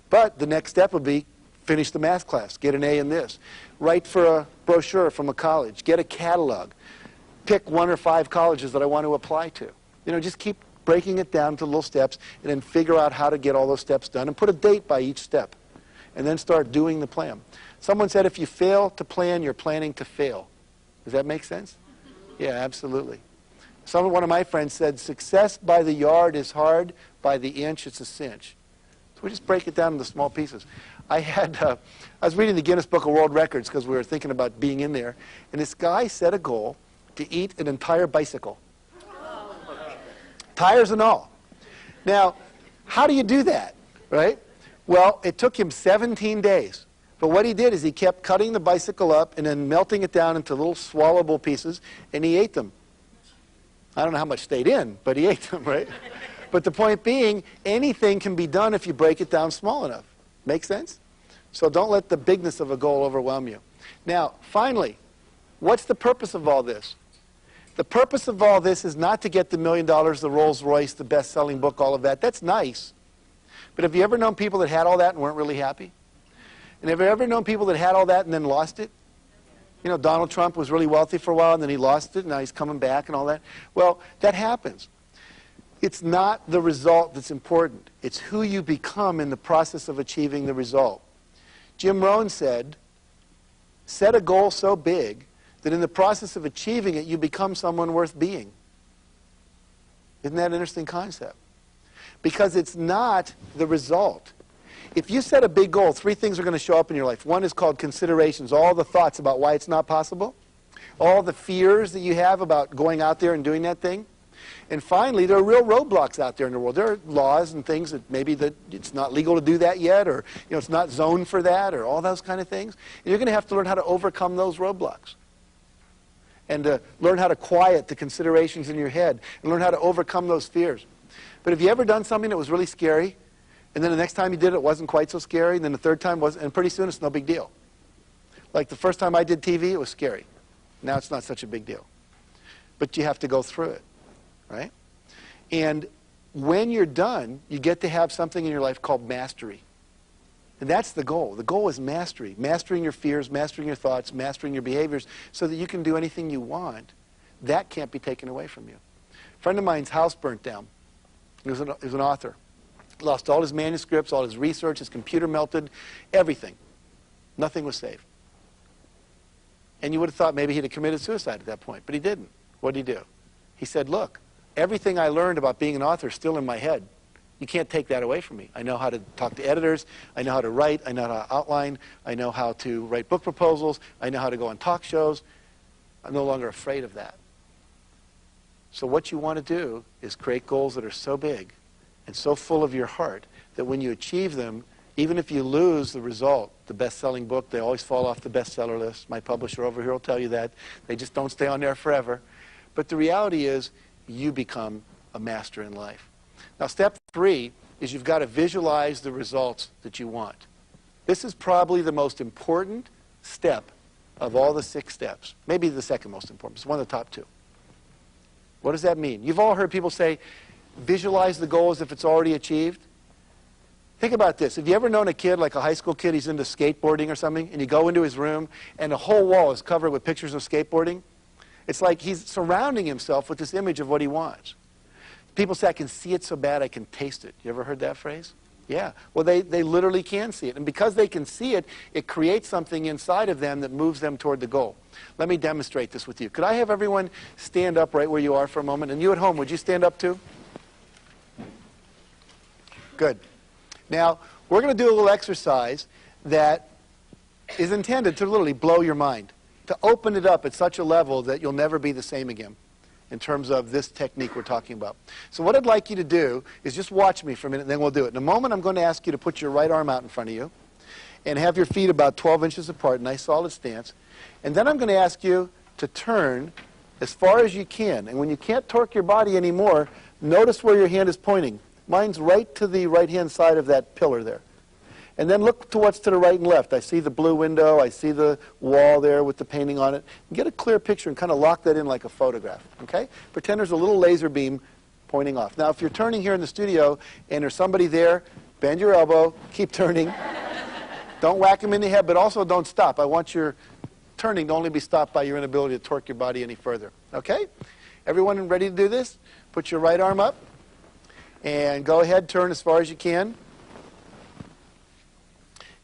But the next step would be finish the math class, get an A in this, write for a brochure from a college, get a catalog, pick 1 or 5 colleges that I want to apply to. You know, just keep breaking it down to little steps and then figure out how to get all those steps done and put a date by each step and then start doing the plan. Someone said if you fail to plan, you're planning to fail. Does that make sense? Yeah, absolutely. One of my friends said, success by the yard is hard, by the inch it's a cinch. So we just break it down into small pieces. I was reading the Guinness Book of World Records because we were thinking about being in there, and this guy set a goal to eat an entire bicycle. Tires and all. Now, how do you do that, right? Well, it took him 17 days. But what he did is he kept cutting the bicycle up and then melting it down into little swallowable pieces, and he ate them. I don't know how much stayed in, but he ate them, right? But the point being, anything can be done if you break it down small enough. Make sense? So don't let the bigness of a goal overwhelm you. Now, finally, what's the purpose of all this? The purpose of all this is not to get the $1 million, the Rolls Royce, the best-selling book, all of that. That's nice. But have you ever known people that had all that and weren't really happy? And have you ever known people that had all that and then lost it? You know, Donald Trump was really wealthy for a while and then he lost it and now he's coming back and all that. Well, that happens. It's not the result that's important. It's who you become in the process of achieving the result. Jim Rohn said, set a goal so big that in the process of achieving it, you become someone worth being. Isn't that an interesting concept? Because it's not the result. If you set a big goal, 3 things are going to show up in your life. One is called considerations, all the thoughts about why it's not possible, all the fears that you have about going out there and doing that thing. And finally, there are real roadblocks out there in the world. There are laws and things that maybe that it's not legal to do that yet, or it's not zoned for that, or all those kind of things. And you're going to have to learn how to overcome those roadblocks. And to learn how to quiet the considerations in your head, and learn how to overcome those fears. But have you ever done something that was really scary, and then the next time you did it, it wasn't quite so scary, and then the third time was, and pretty soon it's no big deal. Like the first time I did TV, it was scary. Now it's not such a big deal. But you have to go through it, right? And when you're done, you get to have something in your life called mastery. And that's the goal. The goal is mastery. Mastering your fears, mastering your thoughts, mastering your behaviors so that you can do anything you want. That can't be taken away from you. A friend of mine's house burnt down. He was an author. Lost all his manuscripts, all his research, his computer melted, everything. Nothing was saved. And you would have thought maybe he'd have committed suicide at that point, but he didn't. What did he do? He said, look, everything I learned about being an author is still in my head. You can't take that away from me. I know how to talk to editors. I know how to write. I know how to outline. I know how to write book proposals. I know how to go on talk shows. I'm no longer afraid of that. So what you want to do is create goals that are so big and so full of your heart that when you achieve them, even if you lose the result, the best-selling book, they always fall off the bestseller list. My publisher over here will tell you that. They just don't stay on there forever. But the reality is you become a master in life. Now, step 3 is you've got to visualize the results that you want. This is probably the most important step of all the 6 steps. Maybe the second most important. It's one of the top 2. What does that mean? You've all heard people say, visualize the goal as if it's already achieved. Think about this. Have you ever known a kid, like a high school kid, he's into skateboarding or something, and you go into his room, and the whole wall is covered with pictures of skateboarding? It's like he's surrounding himself with this image of what he wants. People say, I can see it so bad I can taste it. You ever heard that phrase? Yeah. Well, they literally can see it. And because they can see it, it creates something inside of them that moves them toward the goal. Let me demonstrate this with you. Could I have everyone stand up right where you are for a moment? And you at home, would you stand up too? Good. Now, we're going to do a little exercise that is intended to literally blow your mind, to open it up at such a level that you'll never be the same again in terms of this technique we're talking about. So what I'd like you to do is just watch me for a minute, and then we'll do it. In a moment, I'm going to ask you to put your right arm out in front of you and have your feet about 12 inches apart, nice solid stance. And then I'm going to ask you to turn as far as you can. And when you can't torque your body anymore, Notice where your hand is pointing. Mine's right to the right-hand side of that pillar there. And then look to what's to the right and left. I see the blue window. I see the wall there with the painting on it. Get a clear picture and kind of lock that in like a photograph. Okay? Pretend there's a little laser beam pointing off. Now, if you're turning here in the studio and there's somebody there, bend your elbow, keep turning. Don't whack them in the head, but also don't stop. I want your turning to only be stopped by your inability to torque your body any further. Okay? Everyone ready to do this? Put your right arm up and go ahead, turn as far as you can.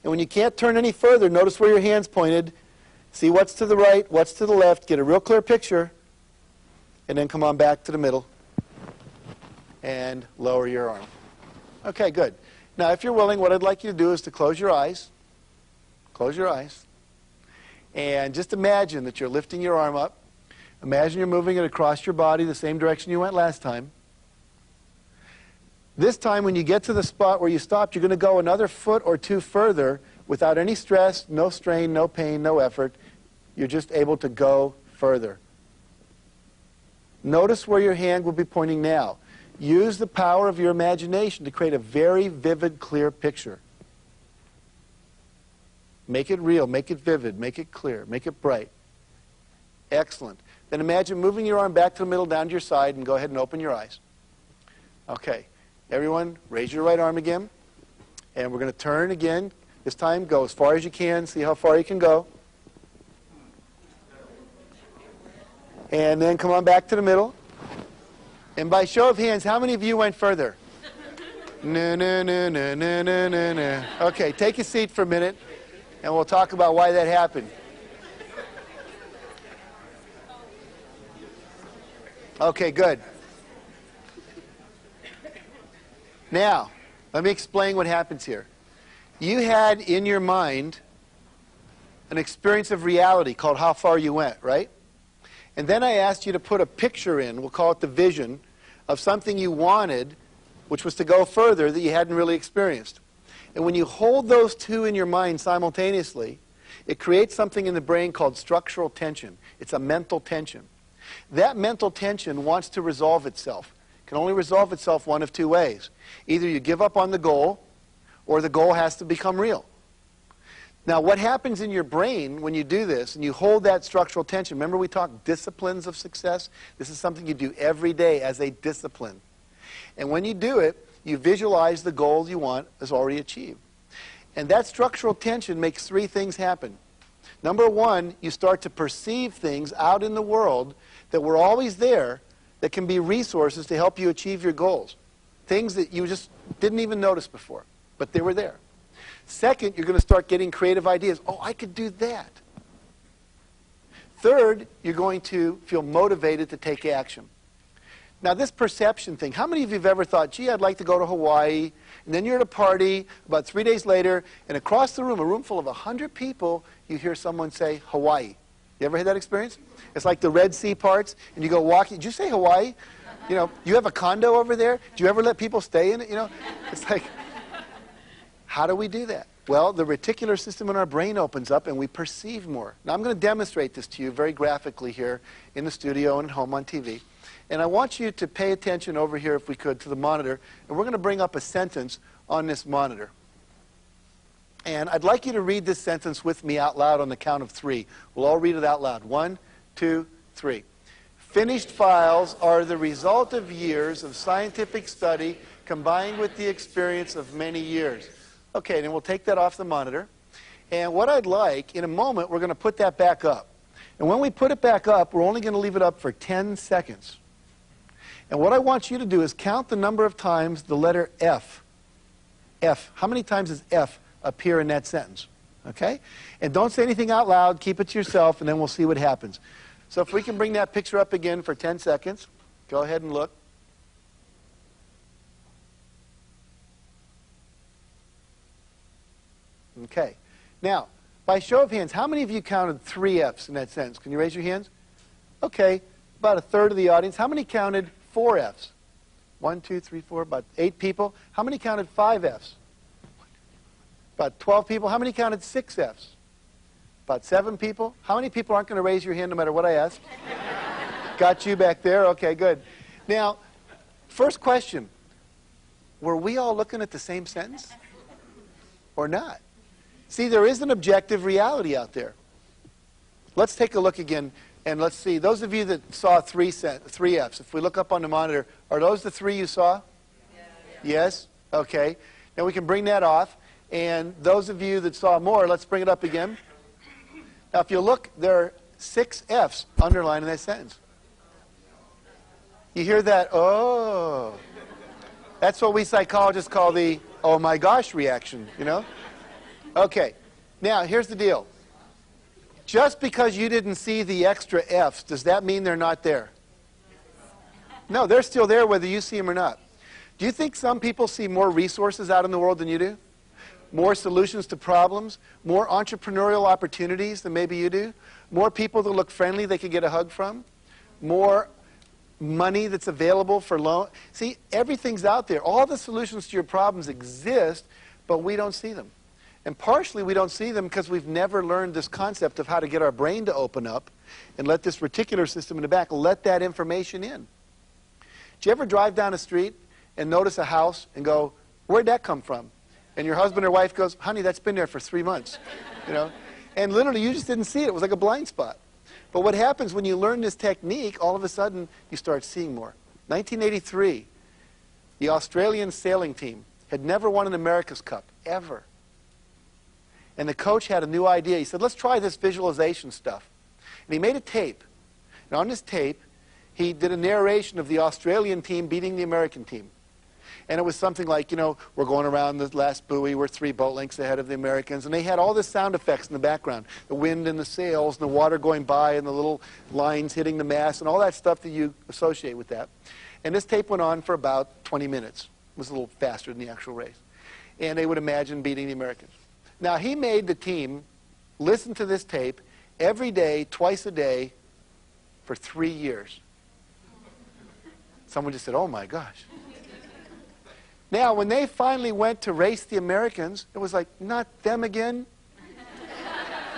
And when you can't turn any further, notice where your hand's pointed. See what's to the right, what's to the left. Get a real clear picture. And then come on back to the middle. And lower your arm. Okay, good. Now, if you're willing, what I'd like you to do is to close your eyes. Close your eyes. And just imagine that you're lifting your arm up. Imagine you're moving it across your body the same direction you went last time. This time, when you get to the spot where you stopped, you're going to go another foot or two further without any stress, no strain, no pain, no effort. You're just able to go further. Notice where your hand will be pointing now. Use the power of your imagination to create a very vivid, clear picture. Make it real, make it vivid, make it clear, make it bright. Excellent. Then imagine moving your arm back to the middle, down to your side, and go ahead and open your eyes. Okay. Everyone, raise your right arm again. And we're going to turn again. This time, go as far as you can. See how far you can go. And then come on back to the middle. And by show of hands, how many of you went further? No, no, no, no, no, no, no, no. Okay, take a seat for a minute, and we'll talk about why that happened. Okay, good. Now, let me explain what happens here. You had in your mind an experience of reality called how far you went, right? And then I asked you to put a picture in, we'll call it the vision, of something you wanted, which was to go further that you hadn't really experienced. And when you hold those two in your mind simultaneously, it creates something in the brain called structural tension. It's a mental tension. That mental tension wants to resolve itself. It can only resolve itself one of two ways. Either you give up on the goal, or the goal has to become real. Now, what happens in your brain when you do this and you hold that structural tension, remember we talked disciplines of success? This is something you do every day as a discipline. And when you do it, you visualize the goal you want is already achieved. And that structural tension makes three things happen. Number one, you start to perceive things out in the world that were always there that can be resources to help you achieve your goals. Things that you just didn't even notice before, but they were there. Second, you're going to start getting creative ideas. Oh, I could do that. Third, you're going to feel motivated to take action. Now, this perception thing, how many of you have ever thought, gee, I'd like to go to Hawaii, and then you're at a party about 3 days later, and across the room, a room full of 100 people, you hear someone say Hawaii. You ever had that experience? It's like the Red Sea parts, and you go walking. Did you say Hawaii? You know, you have a condo over there? Do you ever let people stay in it? You know, it's like, how do we do that? Well, the reticular system in our brain opens up and we perceive more. Now, I'm going to demonstrate this to you very graphically here in the studio and at home on TV. And I want you to pay attention over here, if we could, to the monitor. And we're going to bring up a sentence on this monitor. And I'd like you to read this sentence with me out loud on the count of 3. We'll all read it out loud. 1, 2, 3. Finished files are the result of years of scientific study combined with the experience of many years. Okay, then we'll take that off the monitor. And what I'd like, in a moment, we're going to put that back up. And when we put it back up, we're only going to leave it up for 10 seconds. And what I want you to do is count the number of times the letter F. F. How many times does F appear in that sentence? Okay? And don't say anything out loud. Keep it to yourself, and then we'll see what happens. So if we can bring that picture up again for 10 seconds. Go ahead and look. Okay. Now, by show of hands, how many of you counted 3 F's in that sentence? Can you raise your hands? Okay. About a third of the audience. How many counted 4 F's? 1, 2, 3, 4, about 8 people. How many counted 5 F's? About 12 people. How many counted 6 F's? About 7 people. How many people aren't going to raise your hand no matter what I ask? Got you back there. Okay, good. Now, First question, were we all looking at the same sentence or not? See, there is an objective reality out there. Let's take a look again, and let's see. Those of you that saw three F's, if we look up on the monitor, are those the three you saw? Yeah. Yes? Okay. Now we can bring that off. And those of you that saw more, let's bring it up again. Now, if you look, there are 6 F's underlined in that sentence. You hear that? Oh. That's what we psychologists call the oh my gosh reaction, you know? Okay. Now, here's the deal. Just because you didn't see the extra F's, does that mean they're not there? No, they're still there whether you see them or not. Do you think some people see more resources out in the world than you do? More solutions to problems? More entrepreneurial opportunities than maybe you do? More people that look friendly they could get a hug from? More money that's available for loan? See, everything's out there. All the solutions to your problems exist, but we don't see them. And partially we don't see them because we've never learned this concept of how to get our brain to open up and let this reticular system in the back let that information in. Do you ever drive down a street and notice a house and go, where'd that come from? And your husband or wife goes, honey, that's been there for 3 months. You know? And literally you just didn't see it. It was like a blind spot. But what happens when you learn this technique, all of a sudden you start seeing more. 1983, the Australian sailing team had never won an America's Cup, ever. And the coach had a new idea. He said, let's try this visualization stuff. And he made a tape. And on this tape, he did a narration of the Australian team beating the American team. And it was something like, you know, we're going around the last buoy, we're 3 boat lengths ahead of the Americans. And they had all the sound effects in the background. The wind and the sails and the water going by and the little lines hitting the mast and all that stuff that you associate with that. And this tape went on for about 20 minutes. It was a little faster than the actual race. And they would imagine beating the Americans. Now, he made the team listen to this tape every day, twice a day, for 3 years. Someone just said, oh my gosh. Now, when they finally went to race the Americans, it was like, not them again?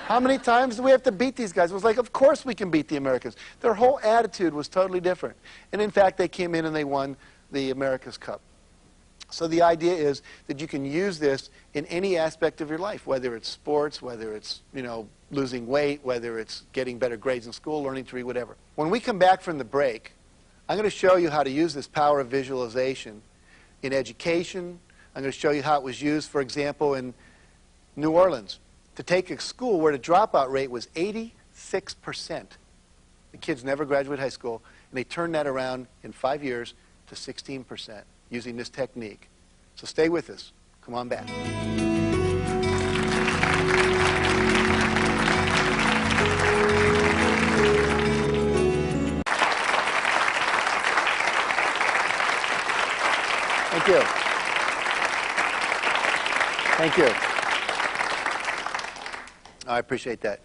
How many times do we have to beat these guys? It was like, of course we can beat the Americans. Their whole attitude was totally different. And in fact, they came in and they won the America's Cup. So the idea is that you can use this in any aspect of your life, whether it's sports, whether it's, you know, losing weight, whether it's getting better grades in school, learning to read, whatever. When we come back from the break, I'm going to show you how to use this power of visualization in education. I'm going to show you how it was used, for example, in New Orleans, to take a school where the dropout rate was 86%. The kids never graduated high school, and they turned that around in 5 years to 16% using this technique. So stay with us. Come on back. Thank you. Thank you. I appreciate that.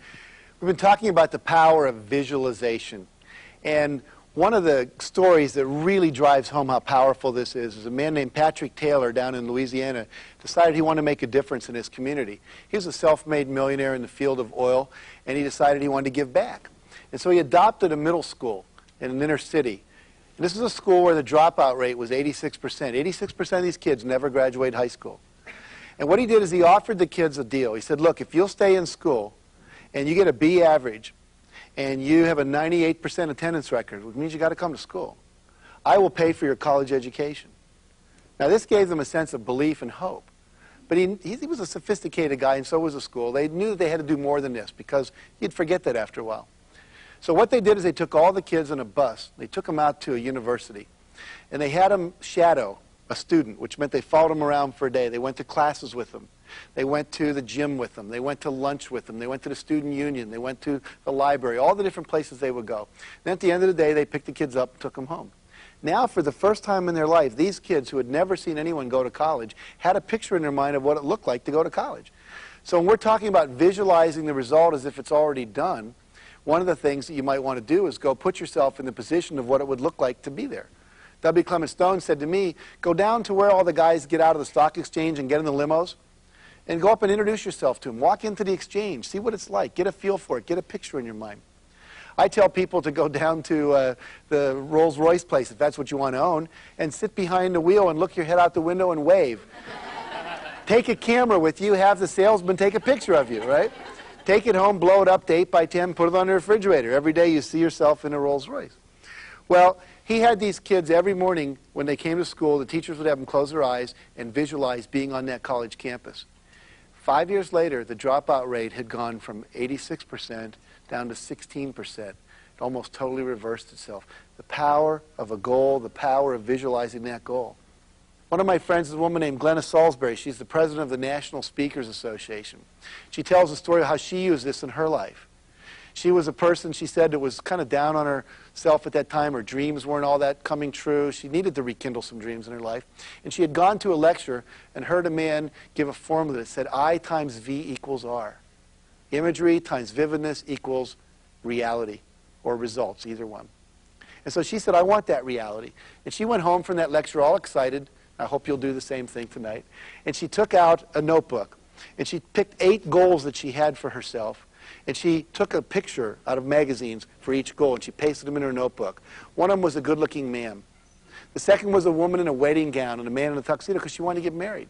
We've been talking about the power of visualization. And one of the stories that really drives home how powerful this is a man named Patrick Taylor down in Louisiana decided he wanted to make a difference in his community. He was a self-made millionaire in the field of oil, and he decided he wanted to give back. And so he adopted a middle school in an inner city. And this is a school where the dropout rate was 86%. 86% of these kids never graduate high school. And what he did is he offered the kids a deal. He said, look, if you'll stay in school and you get a B average and you have a 98% attendance record, which means you got to come to school, I will pay for your college education. Now, this gave them a sense of belief and hope. But he was a sophisticated guy, and so was the school. They knew that they had to do more than this because you'd forget that after a while. So what they did is they took all the kids on a bus. They took them out to a university. And they had them shadow a student, which meant they followed them around for a day. They went to classes with them. They went to the gym with them. They went to lunch with them. They went to the student union. They went to the library, all the different places they would go. And at the end of the day, they picked the kids up and took them home. Now, for the first time in their life, these kids who had never seen anyone go to college had a picture in their mind of what it looked like to go to college. So when we're talking about visualizing the result as if it's already done, one of the things that you might want to do is go put yourself in the position of what it would look like to be there. W. Clement Stone said to me, go down to where all the guys get out of the stock exchange and get in the limos, and go up and introduce yourself to them. Walk into the exchange, see what it's like, get a feel for it, get a picture in your mind. I tell people to go down to the Rolls-Royce place, if that's what you want to own, and sit behind the wheel and look your head out the window and wave. Take a camera with you, have the salesman take a picture of you, right? Take it home, blow it up to 8 by 10, put it on the refrigerator. Every day you see yourself in a Rolls-Royce. Well, he had these kids every morning when they came to school, the teachers would have them close their eyes and visualize being on that college campus. 5 years later, the dropout rate had gone from 86% down to 16%. It almost totally reversed itself. The power of a goal, the power of visualizing that goal. One of my friends is a woman named Glenna Salisbury. She's the president of the National Speakers Association. She tells a story of how she used this in her life. She was a person, she said, that was kind of down on herself at that time. Her dreams weren't all that coming true. She needed to rekindle some dreams in her life. And she had gone to a lecture and heard a man give a formula that said I times V equals R. Imagery times vividness equals reality or results, either one. And so she said, I want that reality. And she went home from that lecture all excited. I hope you'll do the same thing tonight. And she took out a notebook. And she picked 8 goals that she had for herself. And she took a picture out of magazines for each goal, and she pasted them in her notebook. One of them was a good-looking man. The second was a woman in a wedding gown and a man in a tuxedo because she wanted to get married.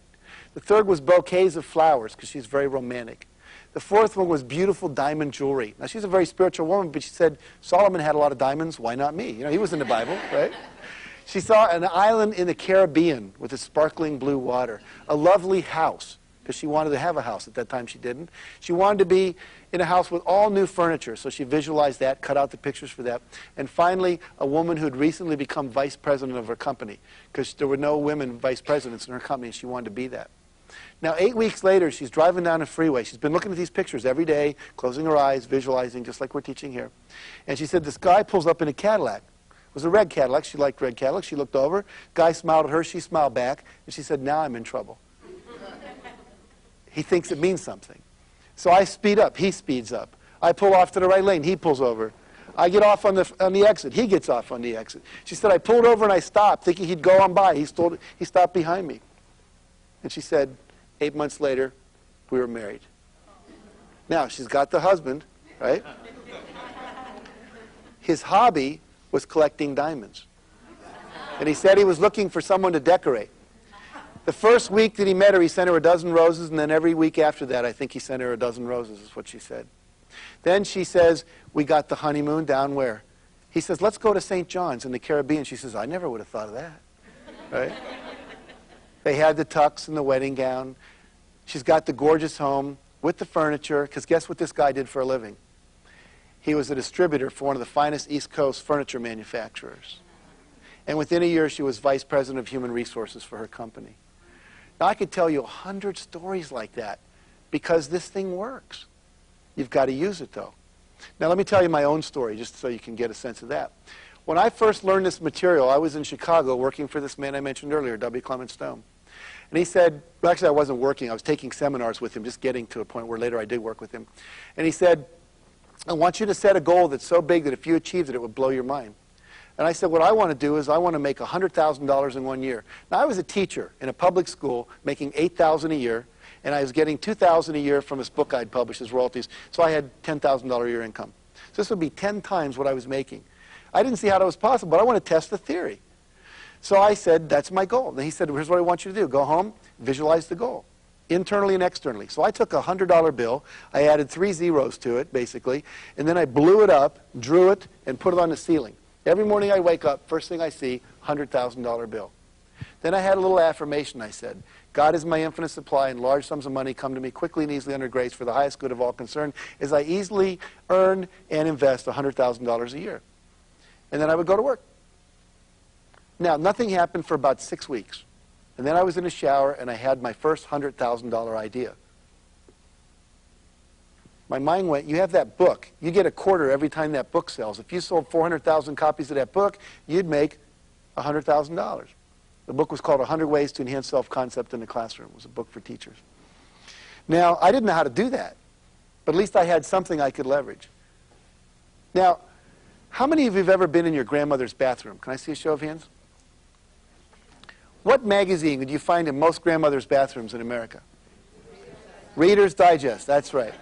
The third was bouquets of flowers because she's very romantic. The fourth one was beautiful diamond jewelry. Now, she's a very spiritual woman, but she said, Solomon had a lot of diamonds. Why not me? You know, he was in the Bible, right? She saw an island in the Caribbean with its sparkling blue water, a lovely house, because she wanted to have a house. At that time, she didn't. She wanted to be in a house with all new furniture, so she visualized that, cut out the pictures for that. And finally, a woman who had recently become vice president of her company, because there were no women vice presidents in her company, and she wanted to be that. Now, 8 weeks later, she's driving down a freeway. She's been looking at these pictures every day, closing her eyes, visualizing, just like we're teaching here. And she said, this guy pulls up in a Cadillac. It was a red Cadillac. She liked red Cadillacs. She looked over. Guy smiled at her. She smiled back. And she said, now I'm in trouble. He thinks it means something. So I speed up. He speeds up. I pull off to the right lane. He pulls over. I get off on the exit. He gets off on the exit. She said, I pulled over and I stopped, thinking he'd go on by. He stopped behind me. And she said, 8 months later, we were married. Now, she's got the husband, right? His hobby was collecting diamonds. And he said he was looking for someone to decorate. The first week that he met her, he sent her a dozen roses, and then every week after that, I think he sent her a dozen roses, is what she said. Then she says, we got the honeymoon down where? He says, let's go to St. John's in the Caribbean. She says, I never would have thought of that. Right? They had the tux and the wedding gown. She's got the gorgeous home with the furniture, because guess what this guy did for a living? He was a distributor for one of the finest East Coast furniture manufacturers. And within a year, she was vice president of human resources for her company. Now, I could tell you 100 stories like that because this thing works. You've got to use it, though. Now, let me tell you my own story, just so you can get a sense of that. When I first learned this material, I was in Chicago working for this man I mentioned earlier, W. Clement Stone. And he said, well, actually, I wasn't working. I was taking seminars with him, just getting to a point where later I did work with him. And he said, I want you to set a goal that's so big that if you achieved it, it would blow your mind. And I said, what I want to do is I want to make $100,000 in 1 year. Now, I was a teacher in a public school making $8,000 a year, and I was getting $2,000 a year from this book I'd published as royalties, so I had $10,000 a year income. So this would be 10 times what I was making. I didn't see how that was possible, but I want to test the theory. So I said, that's my goal. And he said, here's what I want you to do. Go home, visualize the goal, internally and externally. So I took a $100 bill. I added 3 zeros to it, basically, and then I blew it up, drew it, and put it on the ceiling. Every morning I wake up, first thing I see, $100,000 bill. Then I had a little affirmation. I said, God is my infinite supply, and large sums of money come to me quickly and easily under grace for the highest good of all concerned, as I easily earn and invest $100,000 a year. And then I would go to work. Now, nothing happened for about 6 weeks. And then I was in a shower, and I had my first $100,000 idea. My mind went, you have that book. You get a quarter every time that book sells. If you sold 400,000 copies of that book, you'd make $100,000. The book was called 100 Ways to Enhance Self-Concept in the Classroom. It was a book for teachers. Now, I didn't know how to do that, but at least I had something I could leverage. Now, how many of you have ever been in your grandmother's bathroom? Can I see a show of hands? What magazine did you find in most grandmothers' bathrooms in America? Reader's Digest, that's right.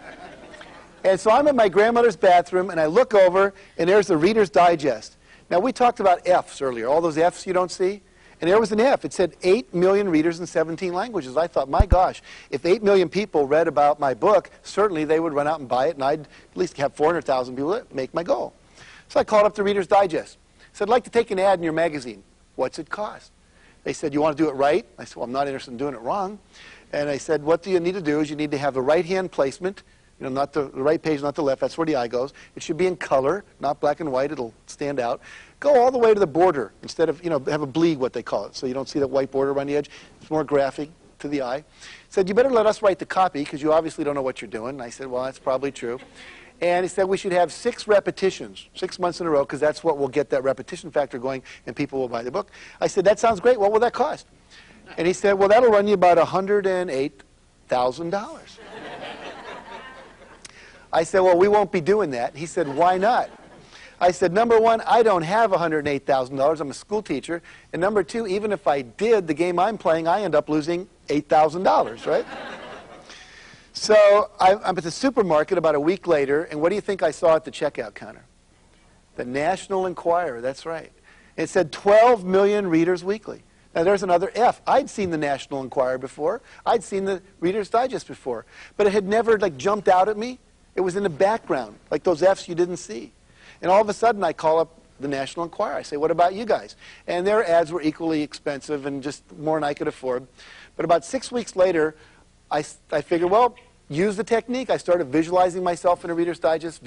And so I'm in my grandmother's bathroom, and I look over, and there's the Reader's Digest. Now, we talked about F's earlier, all those F's you don't see. And there was an F. It said 8 million readers in 17 languages. I thought, my gosh, if 8 million people read about my book, certainly they would run out and buy it, and I'd at least have 400,000 people that make my goal. So I called up the Reader's Digest. I said, I'd like to take an ad in your magazine. What's it cost? They said, you want to do it right? I said, well, I'm not interested in doing it wrong. And I said, what do you need to do is you need to have the right-hand placement, you know, not the right page, not the left. That's where the eye goes. It should be in color, not black and white. It'll stand out. Go all the way to the border instead of, you know, have a bleed, what they call it, so you don't see that white border around the edge. It's more graphic to the eye. Said, you better let us write the copy because you obviously don't know what you're doing. And I said, well, that's probably true. And he said we should have 6 repetitions, 6 months in a row, because that's what will get that repetition factor going and people will buy the book. I said, that sounds great. What will that cost? And he said, well, that'll run you about $108,000. I said, well, we won't be doing that. He said, why not? I said, number one, I don't have $108,000. I'm a school teacher. And number two, even if I did, the game I'm playing, I end up losing $8,000, right? So I'm at the supermarket about a week later, and what do you think I saw at the checkout counter? The National Enquirer, that's right. It said 12 million readers weekly. Now, there's another F. I'd seen the National Enquirer before. I'd seen the Reader's Digest before. But it had never, like, jumped out at me. It was in the background, like those F's you didn't see. And all of a sudden, I call up the National Enquirer. I say, what about you guys? And their ads were equally expensive and just more than I could afford. But about 6 weeks later, I figured, well, use the technique. I started visualizing myself in a Reader's Digest,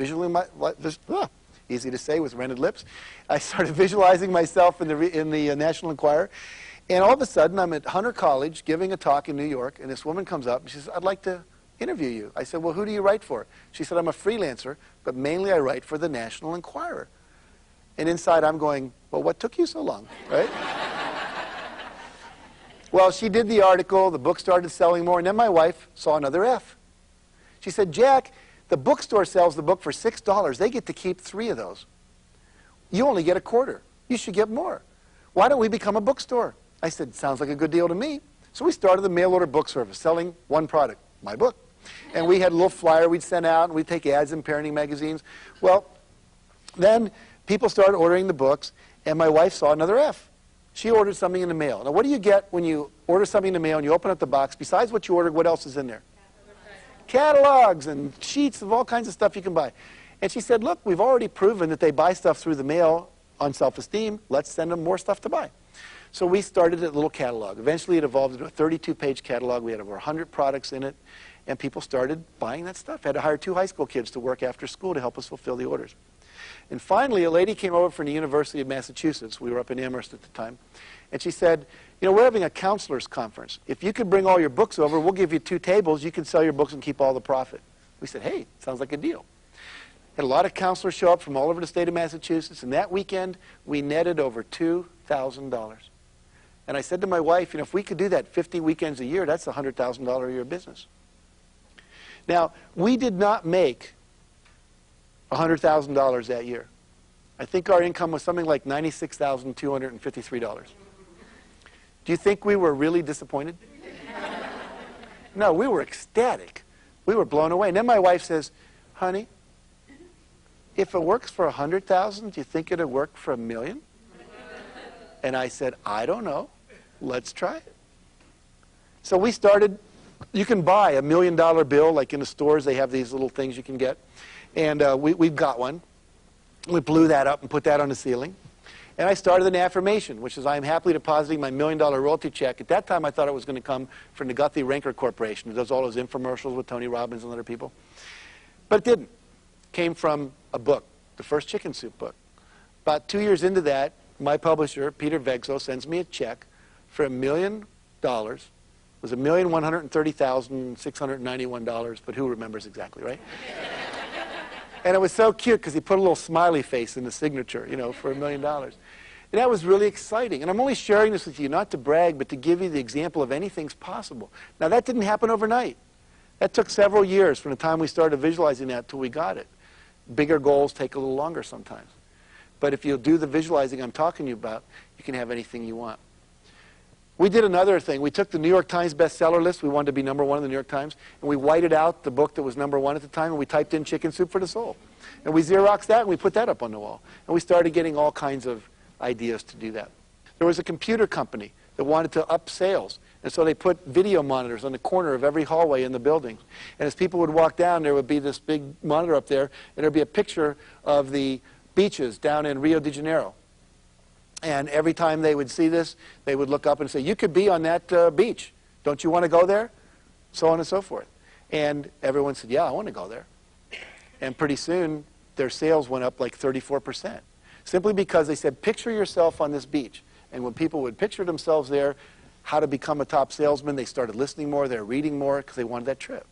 easy to say with rented lips. I started visualizing myself in the National Enquirer. And all of a sudden, I'm at Hunter College giving a talk in New York, and this woman comes up and she says, I'd like to interview you. I said, well, who do you write for? She said, I'm a freelancer, but mainly I write for the National Enquirer. And inside I'm going, well, what took you so long, right? Well, she did the article, the book started selling more, and then my wife saw another F. She said, Jack, the bookstore sells the book for $6. They get to keep 3 of those. You only get a quarter. You should get more. Why don't we become a bookstore? I said, sounds like a good deal to me. So we started the mail order book service, selling one product, my book. And we had a little flyer we'd send out, and we'd take ads in parenting magazines. Well, then people started ordering the books, and my wife saw another F. She ordered something in the mail. Now, what do you get when you order something in the mail and you open up the box? Besides what you ordered, what else is in there? Catalogs and sheets of all kinds of stuff you can buy. And she said, look, we've already proven that they buy stuff through the mail on self-esteem. Let's send them more stuff to buy. So we started a little catalog. Eventually, it evolved into a 32-page catalog. We had over 100 products in it. And people started buying that stuff. I had to hire 2 high school kids to work after school to help us fulfill the orders. And finally, a lady came over from the University of Massachusetts. We were up in Amherst at the time. And she said, you know, we're having a counselors conference. If you could bring all your books over, we'll give you 2 tables. You can sell your books and keep all the profit. We said, hey, sounds like a deal. Had a lot of counselors show up from all over the state of Massachusetts. And that weekend, we netted over $2,000. And I said to my wife, you know, if we could do that 50 weekends a year, that's a $100,000 a year business. Now, we did not make $100,000 that year. I think our income was something like $96,253. Do you think we were really disappointed? No, we were ecstatic. We were blown away. And then my wife says, honey, if it works for $100,000, do you think it'll work for $1 million? And I said, I don't know. Let's try it. So we started. You can buy $1 million bill, like in the stores. They have these little things you can get. And we've got one. We blew that up and put that on the ceiling. And I started an affirmation, which is, I am happily depositing my $1 million royalty check. At that time, I thought it was going to come from the Guthrie Ranker Corporation, who does all those infomercials with Tony Robbins and other people. But it didn't. It came from a book, the first chicken soup book. About 2 years into that, my publisher, Peter Vegso, sends me a check for $1 million. It was $1,130,691, but who remembers exactly, right? And it was so cute because he put a little smiley face in the signature, you know, for $1 million. And that was really exciting. And I'm only sharing this with you not to brag, but to give you the example of anything's possible. Now, that didn't happen overnight. That took several years from the time we started visualizing that till we got it. Bigger goals take a little longer sometimes. But if you'll do the visualizing I'm talking to you about, you can have anything you want. We did another thing. We took the New York Times bestseller list. We wanted to be #1 in the New York Times. And we whited out the book that was #1 at the time, and we typed in Chicken Soup for the Soul. And we Xeroxed that, and we put that up on the wall. And we started getting all kinds of ideas to do that. There was a computer company that wanted to up sales. And so they put video monitors on the corner of every hallway in the building. And as people would walk down, there would be this big monitor up there, and there would be a picture of the beaches down in Rio de Janeiro. And every time they would see this, they would look up and say, you could be on that beach. Don't you want to go there? So on and so forth. And everyone said, yeah, I want to go there. And pretty soon, their sales went up like 34%. Simply because they said, picture yourself on this beach. And when people would picture themselves there, how to become a top salesman, they started listening more, they were reading more, because they wanted that trip.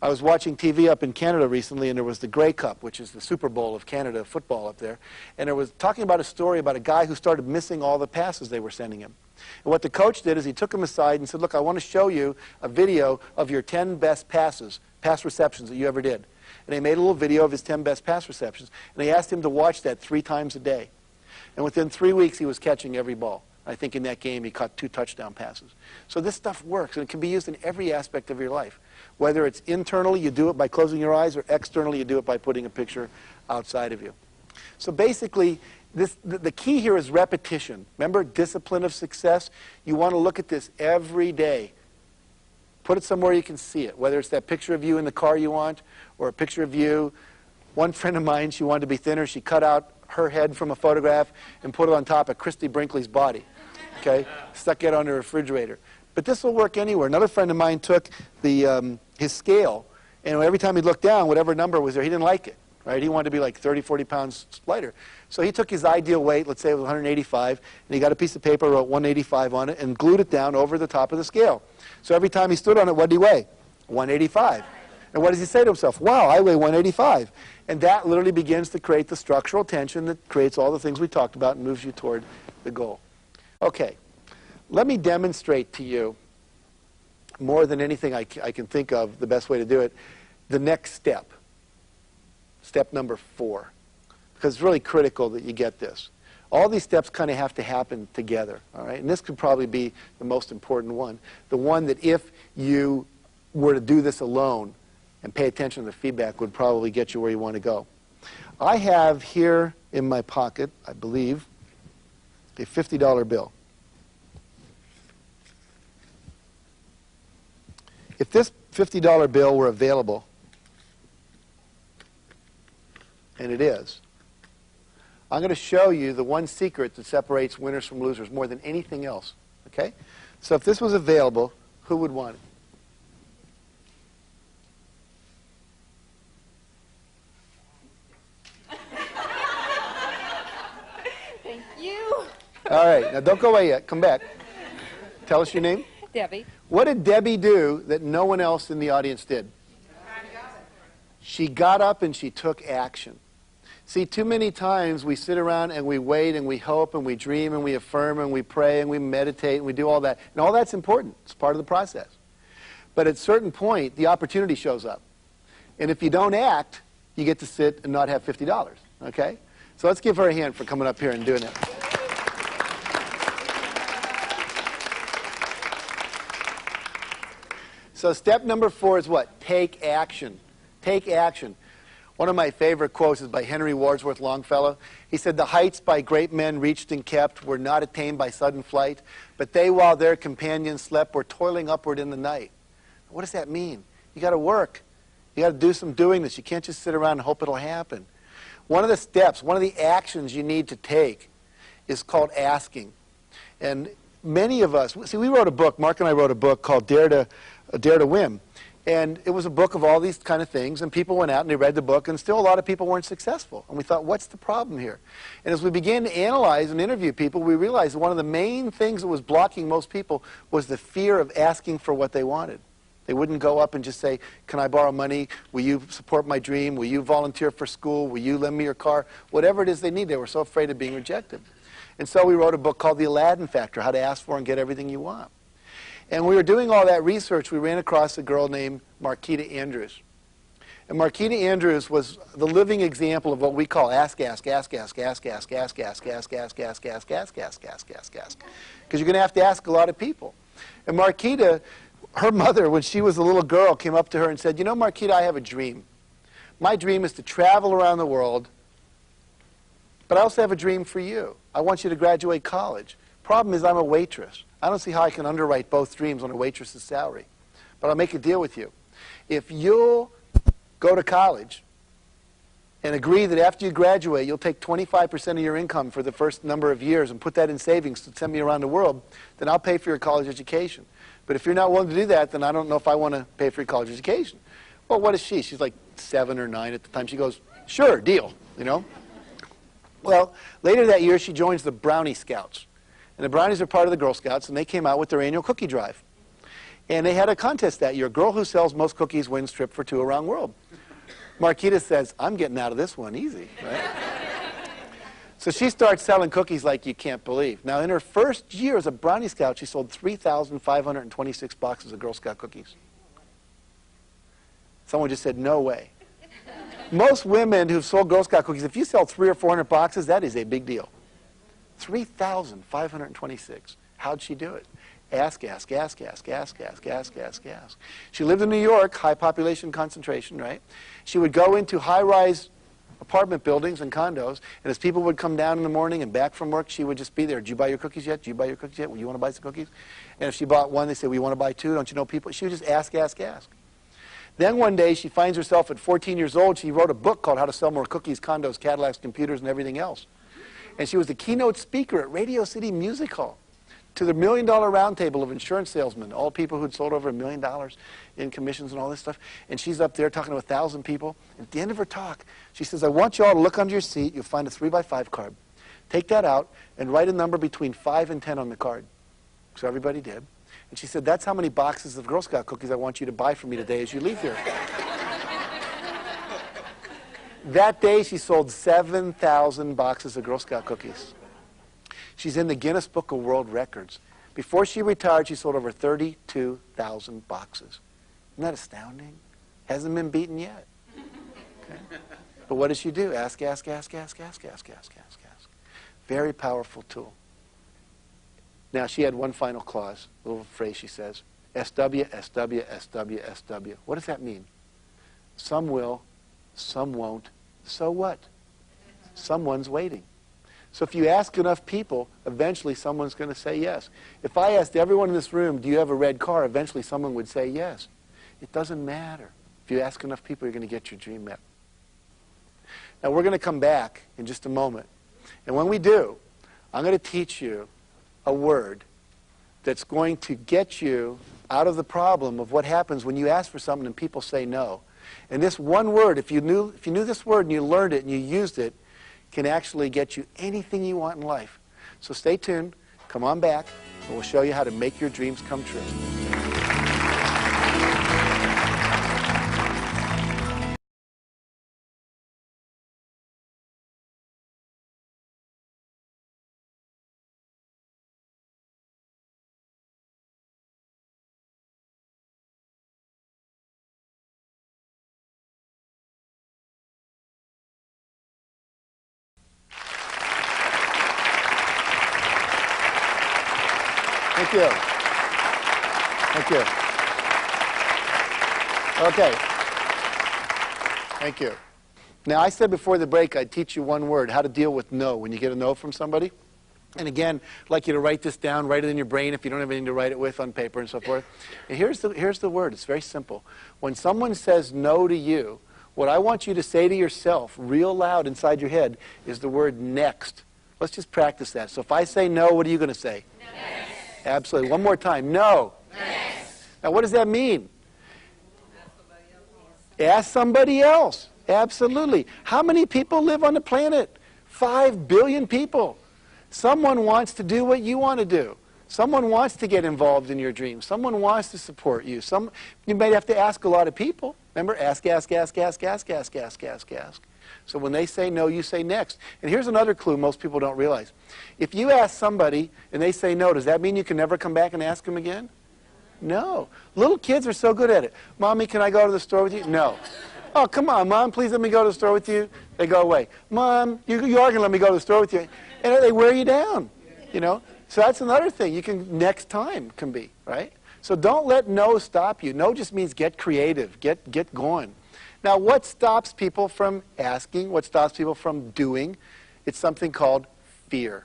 I was watching TV up in Canada recently, and there was the Grey Cup, which is the Super Bowl of Canada football up there. And it was talking about a story about a guy who started missing all the passes they were sending him. And what the coach did is he took him aside and said, look, I want to show you a video of your 10 best passes, pass receptions that you ever did. And they made a little video of his 10 best pass receptions, and they asked him to watch that 3 times a day. And within 3 weeks, he was catching every ball. I think in that game, he caught 2 touchdown passes. So this stuff works, and it can be used in every aspect of your life. Whether it's internally, you do it by closing your eyes, or externally, you do it by putting a picture outside of you. So basically, the key here is repetition. Remember, discipline of success? You want to look at this every day. Put it somewhere you can see it, whether it's that picture of you in the car you want, or a picture of you. One friend of mine, she wanted to be thinner. She cut out her head from a photograph and put it on top of Christy Brinkley's body. Okay? Stuck it on the refrigerator. But this will work anywhere. Another friend of mine took his scale, and every time he looked down, whatever number was there, he didn't like it. Right? He wanted to be like 30, 40 pounds lighter. So he took his ideal weight, let's say it was 185, and he got a piece of paper, wrote 185 on it, and glued it down over the top of the scale. So every time he stood on it, what did he weigh? 185. And what does he say to himself? Wow, I weigh 185. And that literally begins to create the structural tension that creates all the things we talked about and moves you toward the goal. Okay, let me demonstrate to you, more than anything I can think of, the best way to do it, the next step. Step number 4. Because it's really critical that you get this. All these steps kind of have to happen together. All right? And this could probably be the most important one. The one that if you were to do this alone and pay attention to the feedback would probably get you where you want to go. I have here in my pocket, I believe, a $50 bill. If this $50 bill were available, and it is, I'm going to show you the one secret that separates winners from losers more than anything else. Okay? So if this was available, who would want it? Thank you. All right. Now don't go away yet. Come back. Tell us your name. Debbie. What did Debbie do that no one else in the audience did? She got up and she took action. See, too many times we sit around and we wait and we hope and we dream and we affirm and we pray and we meditate and we do all that. And all that's important. It's part of the process. But at a certain point, the opportunity shows up. And if you don't act, you get to sit and not have $50. Okay? So let's give her a hand for coming up here and doing it. So step number 4 is what? Take action. Take action. One of my favorite quotes is by Henry Wadsworth Longfellow. He said, "The heights by great men reached and kept were not attained by sudden flight, but they, while their companions slept, were toiling upward in the night." What does that mean? You got to work. You got to do some doing this. You can't just sit around and hope it'll happen. One of the steps, one of the actions you need to take is called asking. And many of us, see, we wrote a book, Mark and I wrote a book called Dare to Win. And it was a book of all these kind of things, and people went out and they read the book, and still a lot of people weren't successful. And we thought, what's the problem here? And as we began to analyze and interview people, we realized that one of the main things that was blocking most people was the fear of asking for what they wanted. They wouldn't go up and just say, can I borrow money? Will you support my dream? Will you volunteer for school? Will you lend me your car? Whatever it is they need, they were so afraid of being rejected. And so we wrote a book called The Aladdin Factor, How to Ask For and Get Everything You Want. And when we were doing all that research, we ran across a girl named Marquita Andrews. And Marquita Andrews was the living example of what we call ask, ask, ask, ask, ask, ask, ask, ask, ask, ask, ask, ask, ask, ask, ask, ask, ask. Because you're going to have to ask a lot of people. And Marquita, her mother, when she was a little girl, came up to her and said, you know, Marquita, I have a dream. My dream is to travel around the world, but I also have a dream for you. I want you to graduate college. Problem is, I'm a waitress. I don't see how I can underwrite both dreams on a waitress's salary. But I'll make a deal with you. If you'll go to college and agree that after you graduate, you'll take 25% of your income for the first number of years and put that in savings to send me around the world, then I'll pay for your college education. But if you're not willing to do that, then I don't know if I want to pay for your college education. Well, what is she? She's like 7 or 9 at the time. She goes, sure, deal, you know. Well, later that year, she joins the Brownie Scouts. And the Brownies are part of the Girl Scouts, and they came out with their annual cookie drive. And they had a contest that year. Girl who sells most cookies wins trip for 2 around world. Marquita says, I'm getting out of this one easy, right? So she starts selling cookies like you can't believe. Now, in her first year as a Brownie Scout, she sold 3,526 boxes of Girl Scout cookies. Someone just said, no way. Most women who've sold Girl Scout cookies, if you sell 300 or 400 boxes, that is a big deal. 3,526. How'd she do it? Ask, ask, ask, ask, ask, ask, ask, ask, ask. She lived in New York, high population concentration, right? She would go into high-rise apartment buildings and condos, and as people would come down in the morning and back from work, she would just be there. Did you buy your cookies yet? Did you buy your cookies yet? Well, you want to buy some cookies? And if she bought one, they say, well, you want to buy 2? Don't you know people? She would just ask, ask, ask. Then one day, she finds herself at 14 years old. She wrote a book called How to Sell More Cookies, Condos, Cadillacs, Computers, and Everything Else. And she was the keynote speaker at Radio City Music Hall to the $1 Million Roundtable of insurance salesmen, all people who'd sold over $1 million in commissions and all this stuff. And she's up there talking to 1,000 people. And at the end of her talk, she says, I want you all to look under your seat. You'll find a 3x5 card. Take that out and write a number between 5 and 10 on the card. So everybody did. And she said, that's how many boxes of Girl Scout cookies I want you to buy for me today as you leave here. That day, she sold 7,000 boxes of Girl Scout cookies. She's in the Guinness Book of World Records. Before she retired, she sold over 32,000 boxes. Isn't that astounding? Hasn't been beaten yet. Okay. But what does she do? Ask, ask, ask, ask, ask, ask, ask, ask, ask. Very powerful tool. Now, she had one final clause, a little phrase she says, SW, SW, SW, SW. What does that mean? Some will, some won't. So what? Someone's waiting. So if you ask enough people, eventually someone's going to say yes. If I asked everyone in this room, do you have a red car? Eventually someone would say yes. It doesn't matter. If you ask enough people, you're going to get your dream met. Now, we're going to come back in just a moment. And when we do, I'm going to teach you a word that's going to get you out of the problem of what happens when you ask for something and people say no. And this one word, if you knew this word and you learned it and you used it, can actually get you anything you want in life. So stay tuned, come on back, and we'll show you how to make your dreams come true. Thank you. Thank you. Okay. Thank you. Now, I said before the break I'd teach you one word, how to deal with no when you get a no from somebody. And again, I'd like you to write this down, write it in your brain if you don't have anything to write it with on paper and so forth. And here's the word. It's very simple. When someone says no to you, what I want you to say to yourself real loud inside your head is the word next. Let's just practice that. So if I say no, what are you going to say? Next. Absolutely. One more time. No. Next. Now, what does that mean? Ask somebody else. Absolutely. How many people live on the planet? 5 billion people. Someone wants to do what you want to do. Someone wants to get involved in your dreams. Someone wants to support you. You might have to ask a lot of people. Remember, ask, ask, ask, ask, ask, ask, ask, ask, ask. So when they say no, you say next. And here's another clue most people don't realize. If you ask somebody and they say no, does that mean you can never come back and ask them again? No. Little kids are so good at it. Mommy, can I go to the store with you? No. Oh, come on, Mom, please let me go to the store with you. They go away. Mom, you are going to let me go to the store with you. And they wear you down, you know. So that's another thing you can, next time can be, right? So don't let no stop you. No just means get creative, get going. Now, what stops people from asking? What stops people from doing? It's something called fear.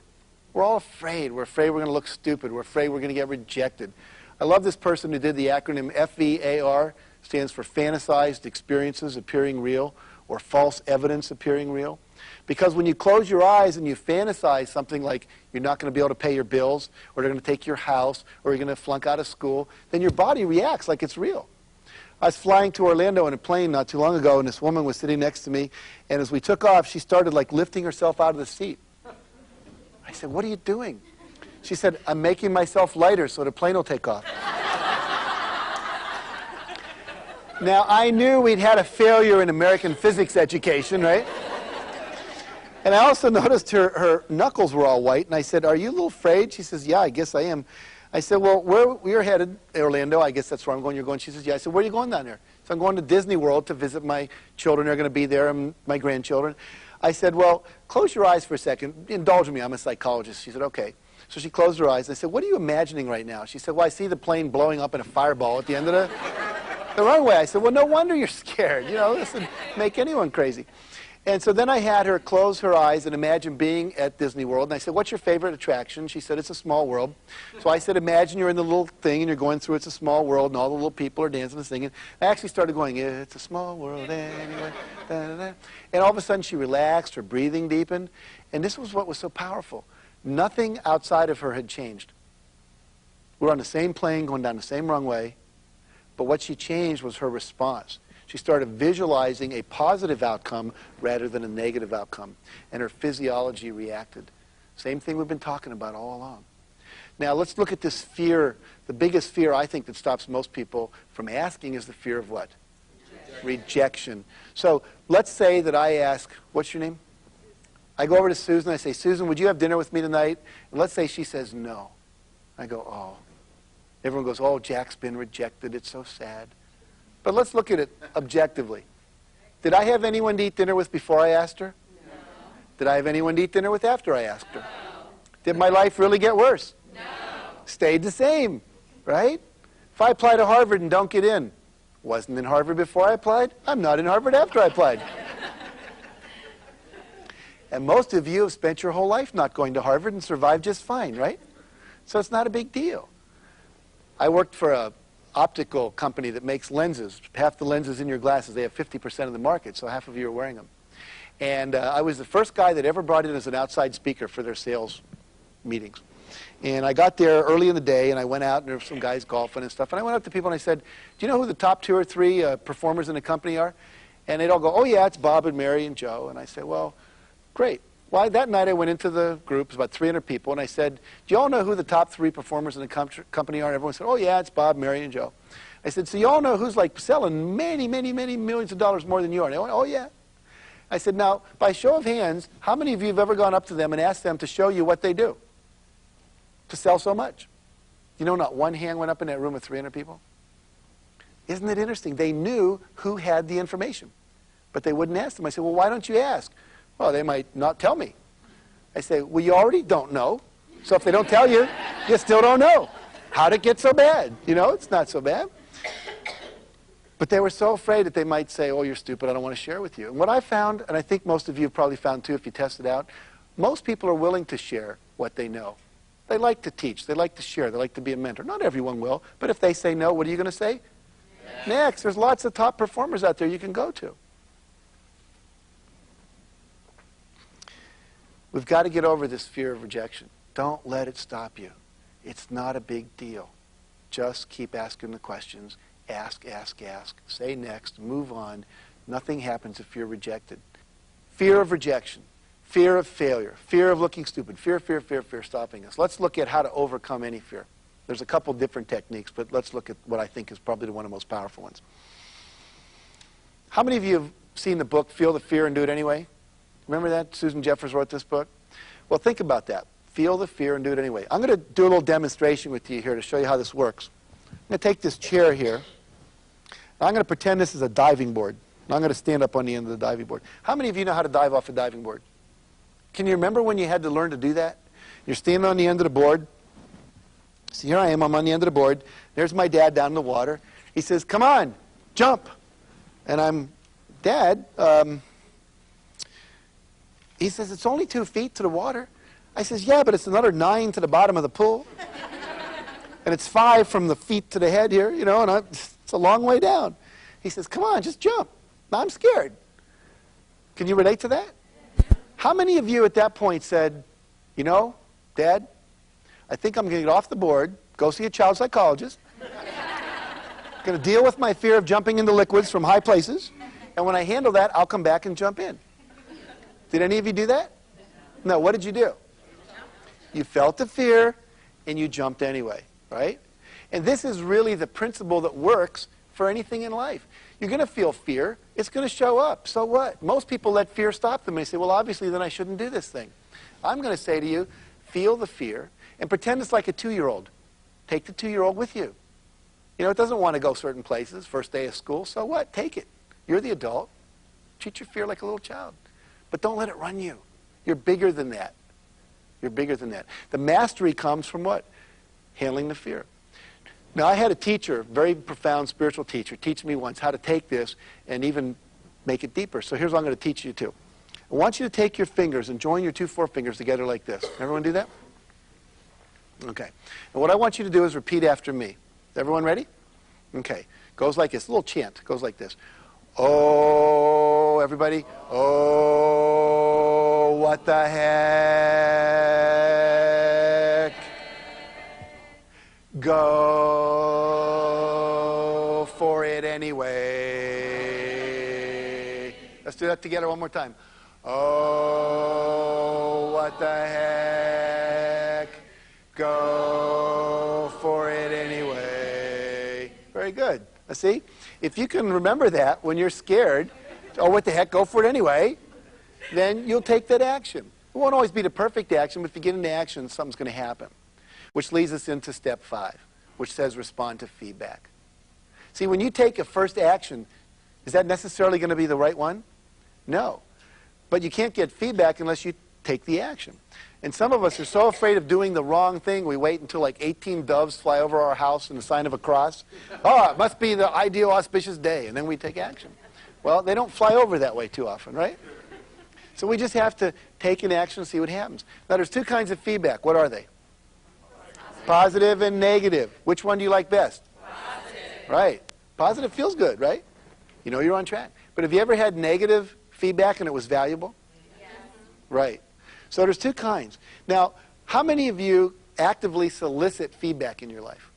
We're all afraid. We're afraid we're going to look stupid. We're afraid we're going to get rejected. I love this person who did the acronym FEAR. Stands for fantasized experiences appearing real, or false evidence appearing real. Because when you close your eyes and you fantasize something like you're not going to be able to pay your bills, or they're going to take your house, or you're going to flunk out of school, then your body reacts like it's real. I was flying to Orlando in a plane not too long ago, and this woman was sitting next to me, and as we took off, she started like lifting herself out of the seat. I said, "What are you doing?" She said, "I'm making myself lighter so the plane will take off." Now, I knew we'd had a failure in American physics education, right? And I also noticed her knuckles were all white, and I said, "Are you a little afraid?" She says, "Yeah, I guess I am." I said, "Well, we're headed Orlando. I guess that's where I'm going. You're going?" She says, "Yeah." I said, "Where are you going down there?" So I'm going to Disney World to visit my children. They're going to be there, and my grandchildren. I said, "Well, close your eyes for a second. Indulge me. I'm a psychologist." She said, "Okay." So she closed her eyes. I said, "What are you imagining right now?" She said, "Well, I see the plane blowing up in a fireball at the end of the runway." I said, "Well, no wonder you're scared. You know, this would make anyone crazy." And so then I had her close her eyes and imagine being at Disney World. And I said, "What's your favorite attraction?" She said, "It's a small world." So I said, "Imagine you're in the little thing and you're going through It's a Small World and all the little people are dancing and singing." I actually started going, "It's a small world anyway." Da, da, da. And all of a sudden she relaxed, her breathing deepened. And this was what was so powerful. Nothing outside of her had changed. We're on the same plane going down the same runway. But what she changed was her response. She started visualizing a positive outcome rather than a negative outcome. And her physiology reacted. Same thing we've been talking about all along. Now let's look at this fear. The biggest fear I think that stops most people from asking is the fear of what? Rejection. So let's say that I ask, what's your name? I go over to Susan. I say, "Susan, would you have dinner with me tonight?" And let's say she says no. I go, "Oh." Everyone goes, "Oh, Jack's been rejected. It's so sad." But let's look at it objectively. Did I have anyone to eat dinner with before I asked her? No. Did I have anyone to eat dinner with after I asked her? No. Did my life really get worse? No. Stayed the same, right? If I apply to Harvard and don't get in, wasn't in Harvard before I applied, I'm not in Harvard after I applied. And most of you have spent your whole life not going to Harvard and survived just fine, right? So it's not a big deal. I worked for an optical company that makes lenses. Half the lenses in your glasses, they have 50% of the market, so half of you are wearing them. And I was the first guy that ever brought in as an outside speaker for their sales meetings. And I got there early in the day, and I went out, and there were some guys golfing and stuff. And I went up to people, and I said, "Do you know who the top 2 or 3 performers in the company are?" And they'd all go, "Oh, yeah, it's Bob and Mary and Joe." And I said, "Well, great." Well, that night I went into the group, it was about 300 people, and I said, "Do you all know who the top 3 performers in the company are?" And everyone said, "Oh, yeah, it's Bob, Mary, and Joe." I said, "So you all know who's like selling many, many, many millions of dollars more than you are?" And they went, "Oh, yeah." I said, "Now, by show of hands, how many of you have ever gone up to them and asked them to show you what they do to sell so much?" You know, not one hand went up in that room of 300 people. Isn't it interesting? They knew who had the information, but they wouldn't ask them. I said, "Well, why don't you ask?" "Well, they might not tell me." I say, "Well, you already don't know. So if they don't tell you, you still don't know. How'd it get so bad? You know, it's not so bad." But they were so afraid that they might say, "Oh, you're stupid. I don't want to share with you." And what I found, and I think most of you have probably found too if you test it out, most people are willing to share what they know. They like to teach. They like to share. They like to be a mentor. Not everyone will. But if they say no, what are you going to say? Yeah. Next. There's lots of top performers out there you can go to. We've got to get over this fear of rejection. Don't let it stop you. It's not a big deal. Just keep asking the questions. Ask, ask, ask. Say next. Move on. Nothing happens if you're rejected. Fear of rejection. Fear of failure. Fear of looking stupid. Fear stopping us. Let's look at how to overcome any fear. There's a couple different techniques, but let's look at what I think is probably one of the most powerful ones. How many of you have seen the book, Feel the Fear and Do It Anyway? Remember that? Susan Jeffers wrote this book. Well, think about that. Feel the fear and do it anyway. I'm going to do a little demonstration with you here to show you how this works. I'm going to take this chair here. I'm going to pretend this is a diving board. I'm going to stand up on the end of the diving board. How many of you know how to dive off a diving board? Can you remember when you had to learn to do that? You're standing on the end of the board. So here I am, I'm on the end of the board. There's my dad down in the water. He says, come on, jump. And I'm, Dad, he says, it's only 2 feet to the water. I says, yeah, but it's another 9 to the bottom of the pool. And it's 5 from the feet to the head here, you know, and it's a long way down. He says, come on, just jump. I'm scared. Can you relate to that? How many of you at that point said, you know, Dad, I think I'm going to get off the board, go see a child psychologist, going to deal with my fear of jumping into liquids from high places, and when I handle that, I'll come back and jump in. Did any of you do that? No, what did you do? You felt the fear, and you jumped anyway, right? And this is really the principle that works for anything in life. You're going to feel fear. It's going to show up. So what? Most people let fear stop them. They say, well, obviously, then I shouldn't do this thing. I'm going to say to you, feel the fear and pretend it's like a 2-year-old. Take the 2-year-old with you. You know, it doesn't want to go certain places, first day of school. So what? Take it. You're the adult. Treat your fear like a little child. But don't let it run you. You're bigger than that. You're bigger than that. The mastery comes from what? Handling the fear. Now, I had a teacher, very profound spiritual teacher, teach me once how to take this and even make it deeper. So here's what I'm going to teach you too. I want you to take your fingers and join your 2 forefingers together like this. Everyone do that? Okay. And what I want you to do is repeat after me. Is everyone ready? Okay. Goes like this. A little chant. Goes like this. Oh, everybody. Oh, what the heck? Go for it anyway. Let's do that together one more time. Oh, what the heck? Go for it anyway. Very good. Let's see. If you can remember that when you're scared, oh, what the heck, go for it anyway, then you'll take that action. It won't always be the perfect action, but if you get into action, something's going to happen. Which leads us into step 5, which says respond to feedback. See, when you take a first action, is that necessarily going to be the right one? No. But you can't get feedback unless you take the action. And some of us are so afraid of doing the wrong thing, we wait until like 18 doves fly over our house in the sign of a cross. Oh, it must be the ideal auspicious day, and then we take action. Well, they don't fly over that way too often, right? So we just have to take an action and see what happens. Now, there's 2 kinds of feedback. What are they? Positive and negative. Which one do you like best? Positive. Right. Positive feels good, right? You know you're on track. But have you ever had negative feedback and it was valuable? Yes. Right. So there's 2 kinds. Now, how many of you actively solicit feedback in your life?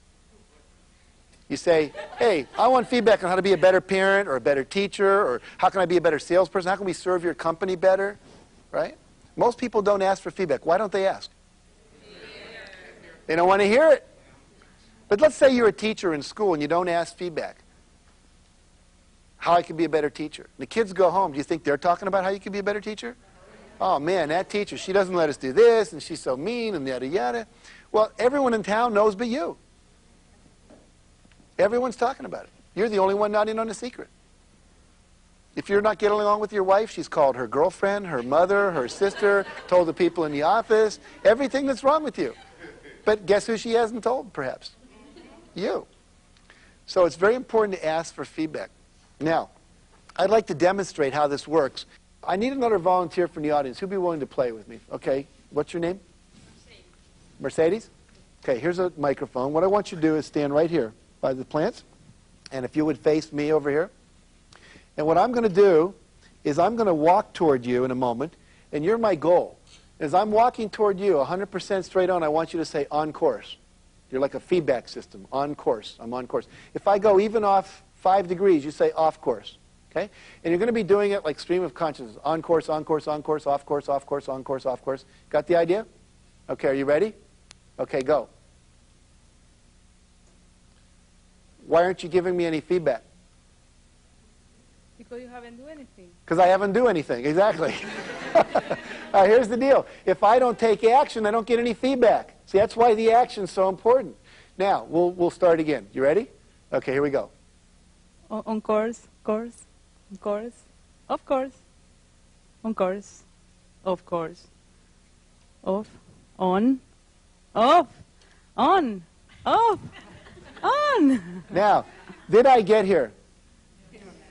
You say, hey, I want feedback on how to be a better parent or a better teacher, or how can I be a better salesperson? How can we serve your company better? Right? Most people don't ask for feedback. Why don't they ask? They don't want to hear it. But let's say you're a teacher in school and you don't ask feedback. How I can be a better teacher. The kids go home. Do you think they're talking about how you can be a better teacher? Oh, man, that teacher, she doesn't let us do this, and she's so mean, and yada, yada. Well, everyone in town knows but you. Everyone's talking about it. You're the only one not in on the secret. If you're not getting along with your wife, she's called her girlfriend, her mother, her sister, told the people in the office, everything that's wrong with you. But guess who she hasn't told, perhaps? You. So it's very important to ask for feedback. Now, I'd like to demonstrate how this works. I need another volunteer from the audience. Who'd be willing to play with me? Okay. What's your name? Mercedes? Okay, here's a microphone. What I want you to do is stand right here by the plants. And if you would face me over here. And what I'm going to do is I'm going to walk toward you in a moment. And you're my goal. As I'm walking toward you, 100% straight on, I want you to say, on course. You're like a feedback system. On course. I'm on course. If I go even off 5 degrees, you say off course. Okay? And you're going to be doing it like stream of consciousness. On course, on course, on course, off course, off course, on course, off course. Got the idea? Okay, are you ready? Okay, go. Why aren't you giving me any feedback? Because you haven't done anything. Because I haven't done anything, exactly. Here's the deal. If I don't take action, I don't get any feedback. See, that's why the action's so important. Now, we'll start again. You ready? Okay, here we go. On course, course. Of course. Of course. Of course. Of course. Off. On. Off. On. Off. On. Now, did I get here?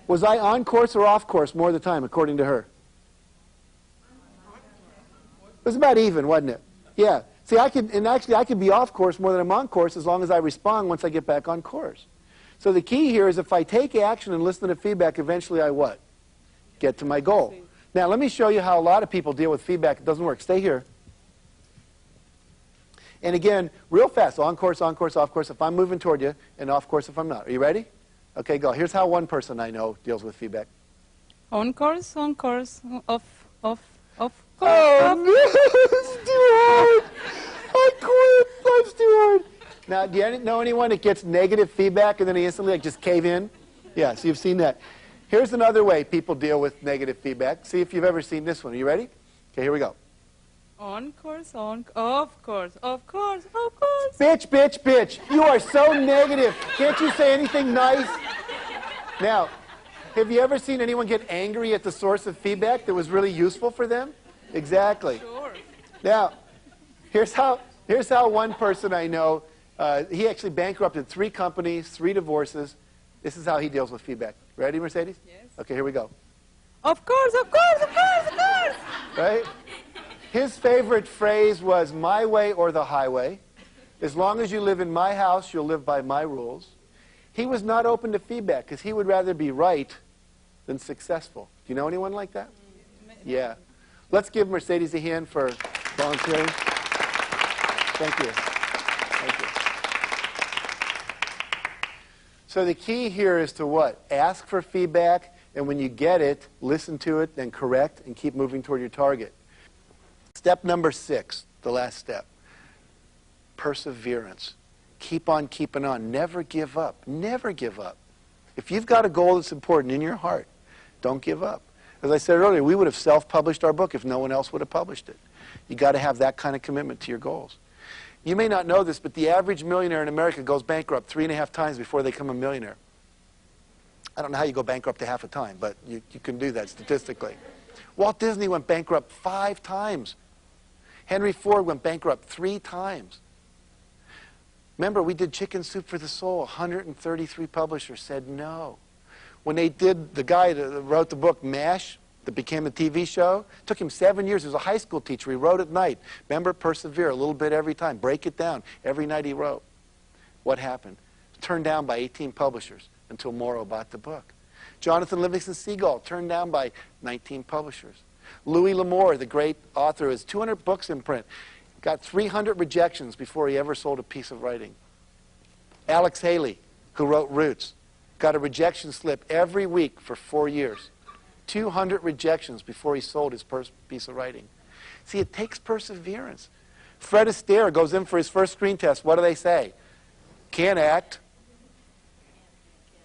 Was I on course or off course more of the time, according to her? It was about even, wasn't it? Yeah. See, I could be off course more than I'm on course as long as I respond once I get back on course. So the key here is if I take action and listen to feedback, eventually I what? Get to my goal. Now, let me show you how a lot of people deal with feedback. It doesn't work. Stay here. And again, real fast, on course, off course, if I'm moving toward you, and off course if I'm not. Are you ready? Okay, go. Here's how one person I know deals with feedback. On course, off course. Oh, no, it's too hard. I quit. That's too hard. Now, do you know anyone that gets negative feedback and then they instantly just cave in? Yeah, so you've seen that. Here's another way people deal with negative feedback. See if you've ever seen this one. Are you ready? Okay, here we go. On course, off course. Bitch, bitch, bitch. You are so negative. Can't you say anything nice? Now, have you ever seen anyone get angry at the source of feedback that was really useful for them? Exactly. Sure. Now, here's how one person I know, he actually bankrupted 3 companies, 3 divorces. This is how he deals with feedback. Ready, Mercedes? Yes. Okay, here we go. Of course. Right? His favorite phrase was, my way or the highway. As long as you live in my house, you'll live by my rules. He was not open to feedback because he would rather be right than successful. Do you know anyone like that? Yeah. Let's give Mercedes a hand for volunteering. Thank you. Thank you. So the key here is to what? Ask for feedback, and when you get it, listen to it, then correct, and keep moving toward your target. Step number 6, the last step. Perseverance. Keep on keeping on. Never give up. Never give up. If you've got a goal that's important in your heart, don't give up. As I said earlier, we would have self-published our book if no one else would have published it. You got to have that kind of commitment to your goals. You may not know this, but the average millionaire in America goes bankrupt 3.5 times before they become a millionaire. I don't know how you go bankrupt half a time, but you can do that statistically. Walt Disney went bankrupt 5 times. Henry Ford went bankrupt 3 times. Remember, we did Chicken Soup for the Soul. 133 publishers said no. When they did, the guy that wrote the book MASH, that became a TV show, it took him 7 years. He was a high school teacher. He wrote at night. Remember, persevere a little bit every time. Break it down. Every night he wrote. What happened? Turned down by 18 publishers until Morrow bought the book. Jonathan Livingston Seagull, turned down by 19 publishers. Louis L'Amour, the great author, has 200 books in print. Got 300 rejections before he ever sold a piece of writing. Alex Haley, who wrote Roots, got a rejection slip every week for 4 years. 200 rejections before he sold his first piece of writing. See, it takes perseverance. Fred Astaire goes in for his first screen test. What do they say? Can't act.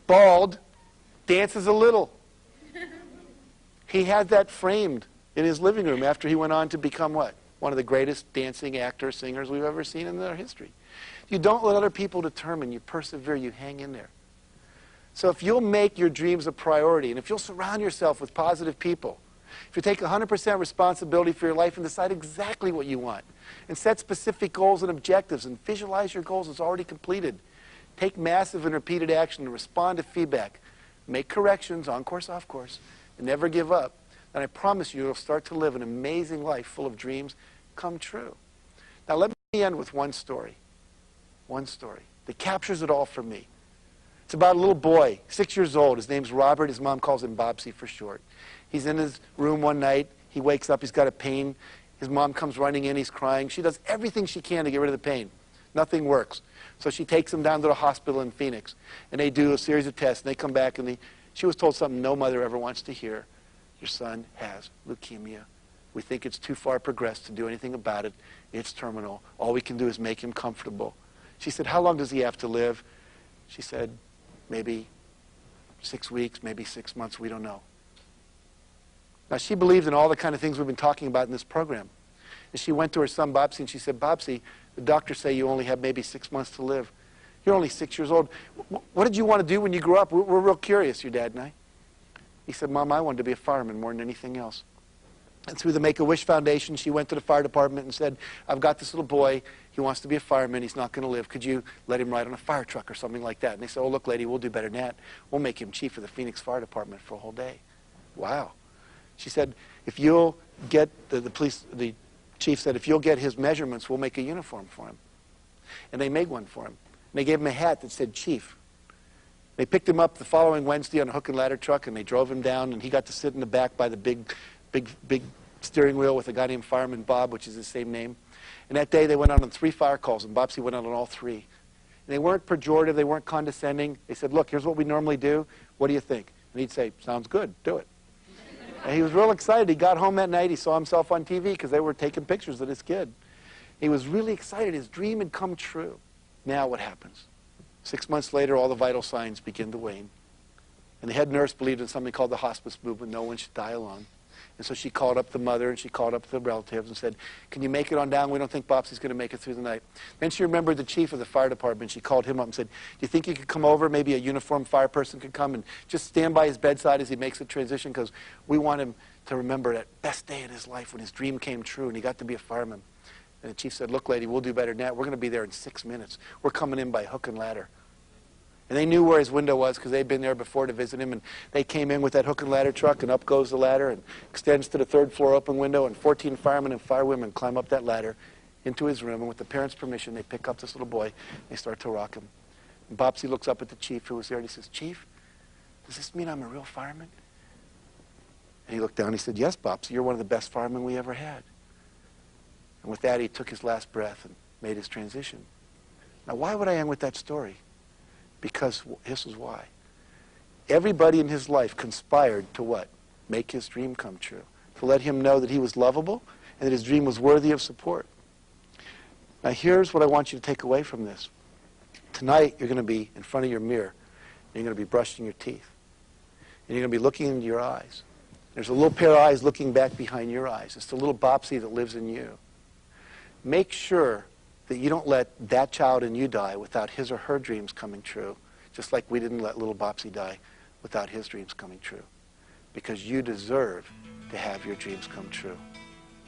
Bald. Dances a little. He had that framed in his living room after he went on to become what? One of the greatest dancing actors, singers we've ever seen in their history. You don't let other people determine. You persevere. You hang in there. So if you'll make your dreams a priority, and if you'll surround yourself with positive people, if you take 100% responsibility for your life and decide exactly what you want, and set specific goals and objectives, and visualize your goals as already completed, take massive and repeated action to respond to feedback, make corrections, on course, off course, and never give up, then I promise you, you'll start to live an amazing life full of dreams come true. Now let me end with one story that captures it all for me. It's about a little boy, 6 years old. His name's Robert. His mom calls him Bobsy for short. He's in his room one night. He wakes up. He's got a pain. His mom comes running in. He's crying. She does everything she can to get rid of the pain. Nothing works. So she takes him down to the hospital in Phoenix. And they do a series of tests. And they come back. And she was told something no mother ever wants to hear. Your son has leukemia. We think it's too far progressed to do anything about it. It's terminal. All we can do is make him comfortable. She said, how long does he have to live? She said, maybe 6 weeks, maybe 6 months, we don't know. Now, she believed in all the kind of things we've been talking about in this program. And she went to her son, Bobsy, and she said, Bobsy, the doctors say you only have maybe 6 months to live. You're only 6 years old. What did you want to do when you grew up? We're real curious, your dad and I. He said, Mom, I wanted to be a fireman more than anything else. And through the Make-A-Wish Foundation, she went to the fire department and said, I've got this little boy. He wants to be a fireman. He's not going to live. Could you let him ride on a fire truck or something like that? And they said, oh, look, lady, we'll do better than that. We'll make him chief of the Phoenix Fire Department for a whole day. Wow. She said, if you'll get, the chief said, if you'll get his measurements, we'll make a uniform for him. And they made one for him. And they gave him a hat that said chief. They picked him up the following Wednesday on a hook and ladder truck, and they drove him down, and he got to sit in the back by the big steering wheel with a guy named Fireman Bob, which is his same name. And that day they went out on 3 fire calls, and Bobsy went out on all 3. And they weren't pejorative, they weren't condescending. They said, look, here's what we normally do. What do you think? And he'd say, sounds good, do it. And he was real excited. He got home that night, he saw himself on TV because they were taking pictures of this kid. He was really excited. His dream had come true. Now what happens? 6 months later, all the vital signs begin to wane. And the head nurse believed in something called the hospice movement. No one should die alone. And so she called up the mother and she called up the relatives and said, can you make it on down? We don't think Bobsy's going to make it through the night. Then she remembered the chief of the fire department. She called him up and said, do you think you could come over? Maybe a uniformed fire person could come and just stand by his bedside as he makes the transition, because we want him to remember that best day in his life when his dream came true and he got to be a fireman. And the chief said, look, lady, we'll do better than that. We're going to be there in 6 minutes. We're coming in by hook and ladder. And they knew where his window was because they'd been there before to visit him. And they came in with that hook and ladder truck, and up goes the ladder and extends to the 3rd floor open window. And 14 firemen and firewomen climb up that ladder into his room. And with the parents' permission, they pick up this little boy. They start to rock him. And Bobsy looks up at the chief who was there, and he says, Chief, does this mean I'm a real fireman? And he looked down and he said, yes, Bobsy, you're one of the best firemen we ever had. And with that, he took his last breath and made his transition. Now, why would I end with that story? Because this is why. Everybody in his life conspired to what? Make his dream come true. To let him know that he was lovable and that his dream was worthy of support. Now here's what I want you to take away from this. Tonight you're going to be in front of your mirror. And you're going to be brushing your teeth. And you're going to be looking into your eyes. There's a little pair of eyes looking back behind your eyes. It's the little Bobsy that lives in you. Make sure that you don't let that child in you die without his or her dreams coming true, just like we didn't let little Bobsy die without his dreams coming true, because you deserve to have your dreams come true.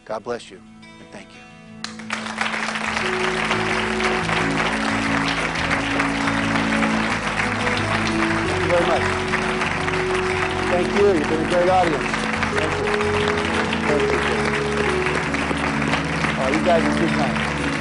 God bless you, and thank you. Thank you very much. Thank you. You've been a great audience. Thank you. Thank you. Oh, you guys are good time.